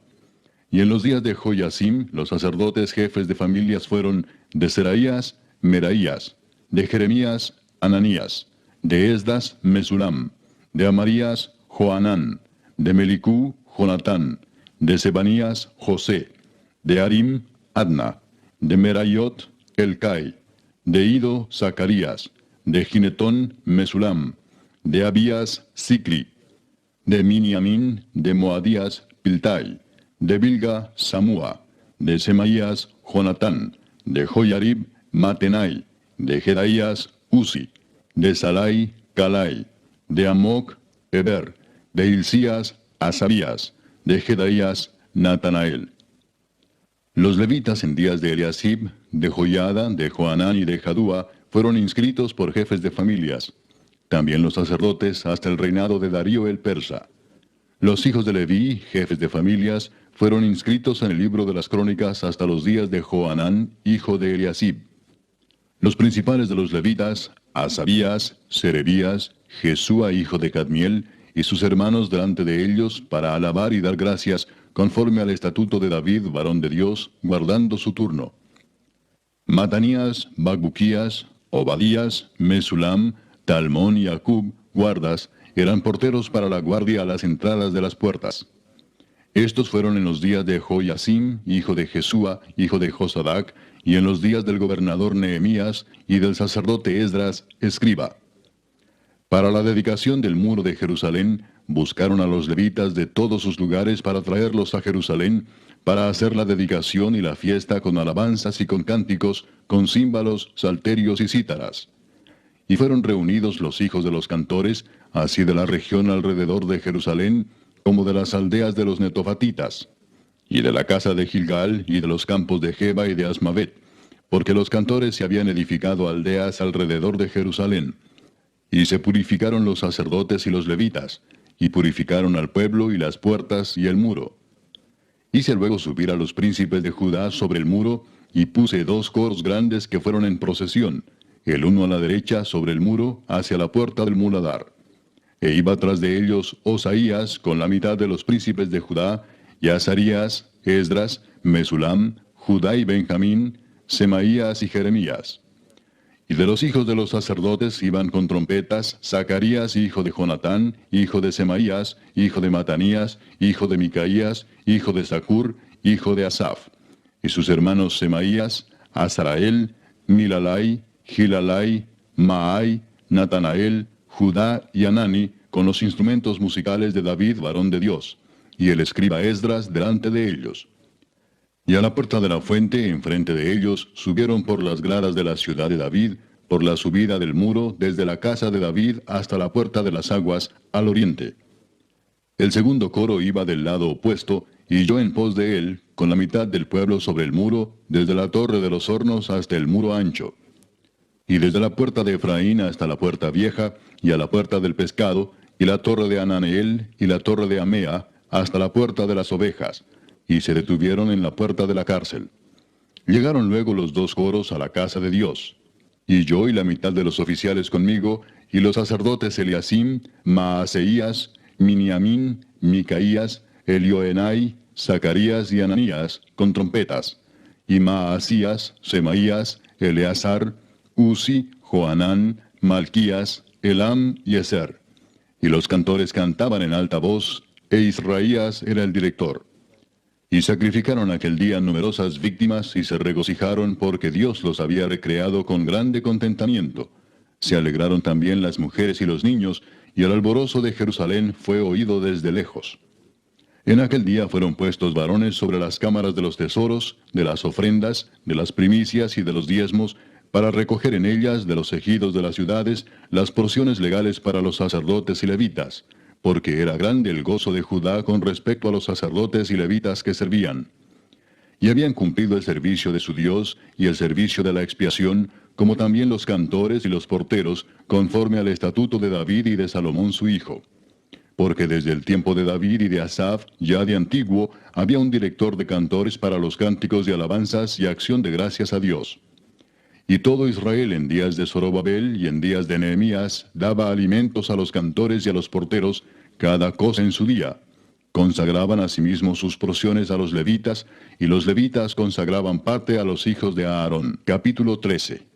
Y en los días de Joyasim, los sacerdotes jefes de familias fueron de Seraías, Meraías, de Jeremías, Ananías, de Esdas, Mesulam, de Amarías, Joanán, de Melicú, Jonatán, de Sebanías, José, de Arim, Adna, de Merayot, Elcai, de Ido, Zacarías, de Ginetón, Mesulam, de Abías, Sicri, de Miniamín, de Moadías, Piltai, de Bilga, Samúa, de Semaías, Jonatán, de Joyarib, Matenai, de Jedaías, Uzi, de Salai, Calai, de Amoc, Eber, de Hilcías, Asabías, de Jedaías, Natanael. Los levitas en días de Eliasib, de Joyada, de Joanán y de Jadúa fueron inscritos por jefes de familias. También los sacerdotes hasta el reinado de Darío el persa. Los hijos de Leví, jefes de familias, fueron inscritos en el libro de las crónicas hasta los días de Joanán, hijo de Eliasib. Los principales de los levitas, Asabías, Serebías, Jesúa hijo de Cadmiel, y sus hermanos delante de ellos, para alabar y dar gracias, conforme al estatuto de David, varón de Dios, guardando su turno. Matanías, Bacbuquías, Obadías, Mesulam, Talmón y Acub, guardas, eran porteros para la guardia a las entradas de las puertas. Estos fueron en los días de Joyasim, hijo de Jesúa, hijo de Josadac, y en los días del gobernador Nehemías y del sacerdote Esdras, escriba. Para la dedicación del muro de Jerusalén, buscaron a los levitas de todos sus lugares para traerlos a Jerusalén, para hacer la dedicación y la fiesta con alabanzas y con cánticos, con címbalos, salterios y cítaras. Y fueron reunidos los hijos de los cantores, así de la región alrededor de Jerusalén, como de las aldeas de los netofatitas, y de la casa de Gilgal, y de los campos de Geba y de Asmavet, porque los cantores se habían edificado aldeas alrededor de Jerusalén. Y se purificaron los sacerdotes y los levitas, y purificaron al pueblo y las puertas y el muro. Hice luego subir a los príncipes de Judá sobre el muro, y puse 2 coros grandes que fueron en procesión, el uno a la derecha sobre el muro, hacia la puerta del muladar. E iba tras de ellos Osaías con la mitad de los príncipes de Judá, y Azarías, Esdras, Mesulam, Judá y Benjamín, Semaías y Jeremías. Y de los hijos de los sacerdotes iban con trompetas Zacarías, hijo de Jonatán, hijo de Semaías, hijo de Matanías, hijo de Micaías, hijo de Zacur, hijo de Asaf. Y sus hermanos Semaías, Azarael, Milalai, Gilalai, Maai, Natanael, Judá y Anani, con los instrumentos musicales de David, varón de Dios, y el escriba Esdras delante de ellos. Y a la puerta de la fuente, enfrente de ellos, subieron por las gradas de la ciudad de David, por la subida del muro, desde la casa de David hasta la puerta de las aguas, al oriente. El segundo coro iba del lado opuesto, y yo en pos de él, con la mitad del pueblo sobre el muro, desde la torre de los hornos hasta el muro ancho. Y desde la puerta de Efraín hasta la puerta vieja, y a la puerta del pescado, y la torre de Ananeel, y la torre de Amea, hasta la puerta de las ovejas, y se detuvieron en la puerta de la cárcel. Llegaron luego los 2 coros a la casa de Dios, y yo y la mitad de los oficiales conmigo, y los sacerdotes Eliasim, Maaseías, Miniamín, Micaías, Elioenai, Zacarías y Ananías, con trompetas, y Maasías, Semaías, Eleazar, Uzi, Joanán, Malquías, Elam y Ezer. Y los cantores cantaban en alta voz, e Israías era el director. Y sacrificaron aquel día numerosas víctimas y se regocijaron porque Dios los había recreado con grande contentamiento. Se alegraron también las mujeres y los niños, y el alborozo de Jerusalén fue oído desde lejos. En aquel día fueron puestos varones sobre las cámaras de los tesoros, de las ofrendas, de las primicias y de los diezmos, para recoger en ellas de los ejidos de las ciudades las porciones legales para los sacerdotes y levitas, porque era grande el gozo de Judá con respecto a los sacerdotes y levitas que servían. Y habían cumplido el servicio de su Dios y el servicio de la expiación, como también los cantores y los porteros, conforme al estatuto de David y de Salomón su hijo. Porque desde el tiempo de David y de Asaf, ya de antiguo, había un director de cantores para los cánticos de alabanzas y acción de gracias a Dios. Y todo Israel en días de Zorobabel y en días de Nehemías daba alimentos a los cantores y a los porteros, cada cosa en su día. Consagraban asimismo sus porciones a los levitas, y los levitas consagraban parte a los hijos de Aarón. Capítulo 13.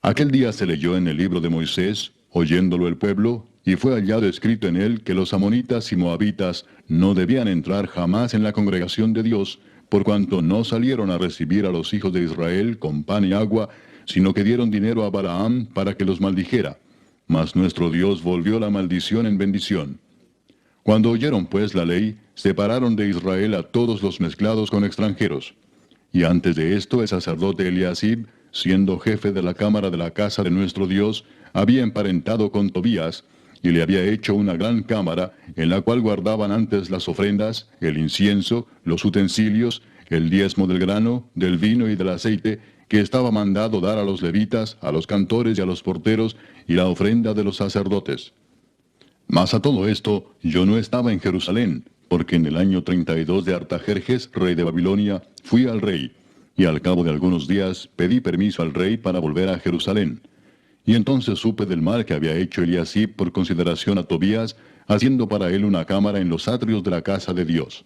Aquel día se leyó en el libro de Moisés, oyéndolo el pueblo, y fue hallado escrito en él que los amonitas y moabitas no debían entrar jamás en la congregación de Dios, por cuanto no salieron a recibir a los hijos de Israel con pan y agua, sino que dieron dinero a Balaam para que los maldijera. Mas nuestro Dios volvió la maldición en bendición. Cuando oyeron pues la ley, separaron de Israel a todos los mezclados con extranjeros. Y antes de esto el sacerdote Eliasib, siendo jefe de la cámara de la casa de nuestro Dios, había emparentado con Tobías, y le había hecho una gran cámara, en la cual guardaban antes las ofrendas, el incienso, los utensilios, el diezmo del grano, del vino y del aceite, que estaba mandado dar a los levitas, a los cantores y a los porteros, y la ofrenda de los sacerdotes. Mas a todo esto, yo no estaba en Jerusalén, porque en el año 32 de Artajerjes, rey de Babilonia, fui al rey, y al cabo de algunos días pedí permiso al rey para volver a Jerusalén. Y entonces supe del mal que había hecho Eliasib por consideración a Tobías, haciendo para él una cámara en los atrios de la casa de Dios.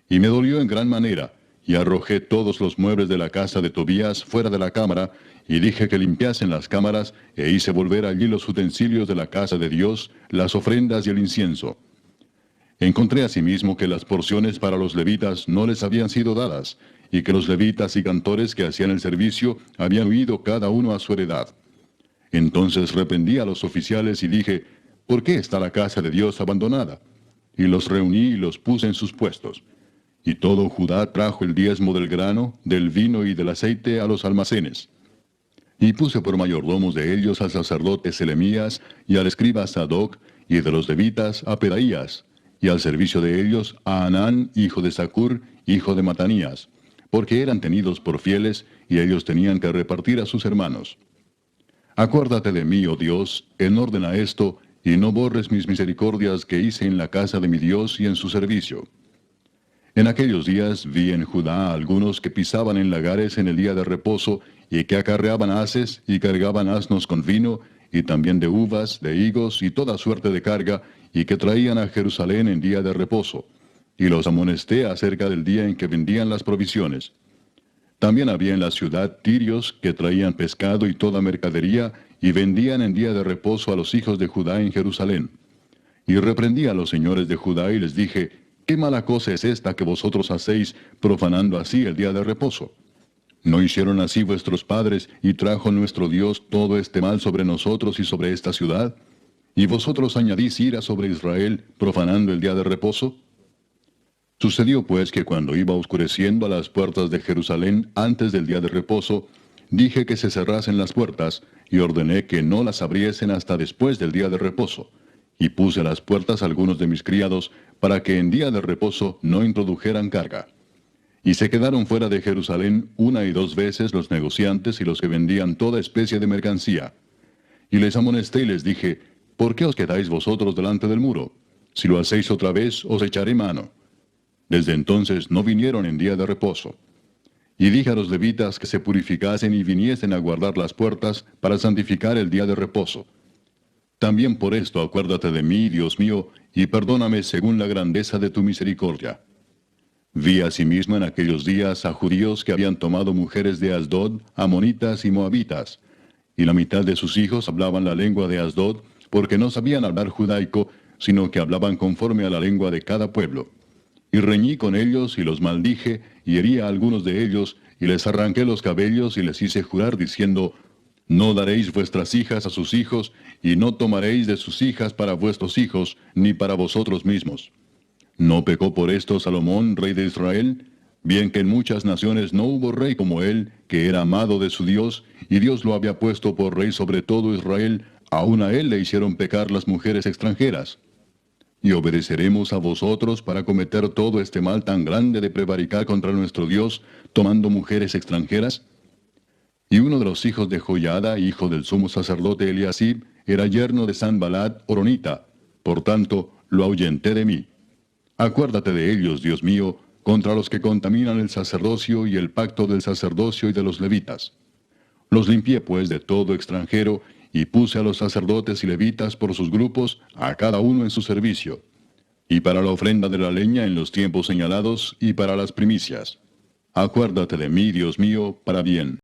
Y me dolió en gran manera, y arrojé todos los muebles de la casa de Tobías fuera de la cámara, y dije que limpiasen las cámaras, e hice volver allí los utensilios de la casa de Dios, las ofrendas y el incienso. Encontré asimismo que las porciones para los levitas no les habían sido dadas, y que los levitas y cantores que hacían el servicio habían huido cada uno a su heredad. Entonces reprendí a los oficiales y dije, ¿por qué está la casa de Dios abandonada? Y los reuní y los puse en sus puestos. y todo Judá trajo el diezmo del grano, del vino y del aceite a los almacenes. Y puse por mayordomos de ellos al sacerdote Selemías, y al escriba Sadoc, y de los levitas a Pedaías, y al servicio de ellos a Hanán, hijo de Zacur, hijo de Matanías, porque eran tenidos por fieles, y ellos tenían que repartir a sus hermanos. Acuérdate de mí, oh Dios, en orden a esto, y no borres mis misericordias que hice en la casa de mi Dios y en su servicio. En aquellos días vi en Judá a algunos que pisaban en lagares en el día de reposo, y que acarreaban haces y cargaban asnos con vino, y también de uvas, de higos y toda suerte de carga, y que traían a Jerusalén en día de reposo. Y los amonesté acerca del día en que vendían las provisiones. También había en la ciudad tirios que traían pescado y toda mercadería, y vendían en día de reposo a los hijos de Judá en Jerusalén. Y reprendí a los señores de Judá y les dije, ¿qué mala cosa es esta que vosotros hacéis, profanando así el día de reposo? ¿No hicieron así vuestros padres, y trajo nuestro Dios todo este mal sobre nosotros y sobre esta ciudad? ¿Y vosotros añadís ira sobre Israel, profanando el día de reposo? Sucedió pues que cuando iba oscureciendo a las puertas de Jerusalén antes del día de reposo, dije que se cerrasen las puertas, y ordené que no las abriesen hasta después del día de reposo. Y puse a las puertas algunos de mis criados, para que en día de reposo no introdujeran carga. Y se quedaron fuera de Jerusalén 1 y 2 veces los negociantes y los que vendían toda especie de mercancía. Y les amonesté y les dije, ¿por qué os quedáis vosotros delante del muro? Si lo hacéis otra vez, os echaré mano. Desde entonces no vinieron en día de reposo. Y dije a los levitas que se purificasen y viniesen a guardar las puertas para santificar el día de reposo. También por esto acuérdate de mí, Dios mío, y perdóname según la grandeza de tu misericordia. Vi asimismo en aquellos días a judíos que habían tomado mujeres de Asdod, amonitas y moabitas, y la mitad de sus hijos hablaban la lengua de Asdod, porque no sabían hablar judaico, sino que hablaban conforme a la lengua de cada pueblo. Y reñí con ellos y los maldije, y herí a algunos de ellos, y les arranqué los cabellos y les hice jurar diciendo, no daréis vuestras hijas a sus hijos, y no tomaréis de sus hijas para vuestros hijos, ni para vosotros mismos. ¿No pecó por esto Salomón, rey de Israel? Bien que en muchas naciones no hubo rey como él, que era amado de su Dios, y Dios lo había puesto por rey sobre todo Israel, aun a él le hicieron pecar las mujeres extranjeras. ¿Y obedeceremos a vosotros para cometer todo este mal tan grande de prevaricar contra nuestro Dios, tomando mujeres extranjeras? Y uno de los hijos de Joiada, hijo del sumo sacerdote Eliasib, era yerno de Sanbalat horonita, por tanto, lo ahuyenté de mí. Acuérdate de ellos, Dios mío, contra los que contaminan el sacerdocio y el pacto del sacerdocio y de los levitas. Los limpié pues de todo extranjero, y puse a los sacerdotes y levitas por sus grupos, a cada uno en su servicio, y para la ofrenda de la leña en los tiempos señalados, y para las primicias. Acuérdate de mí, Dios mío, para bien.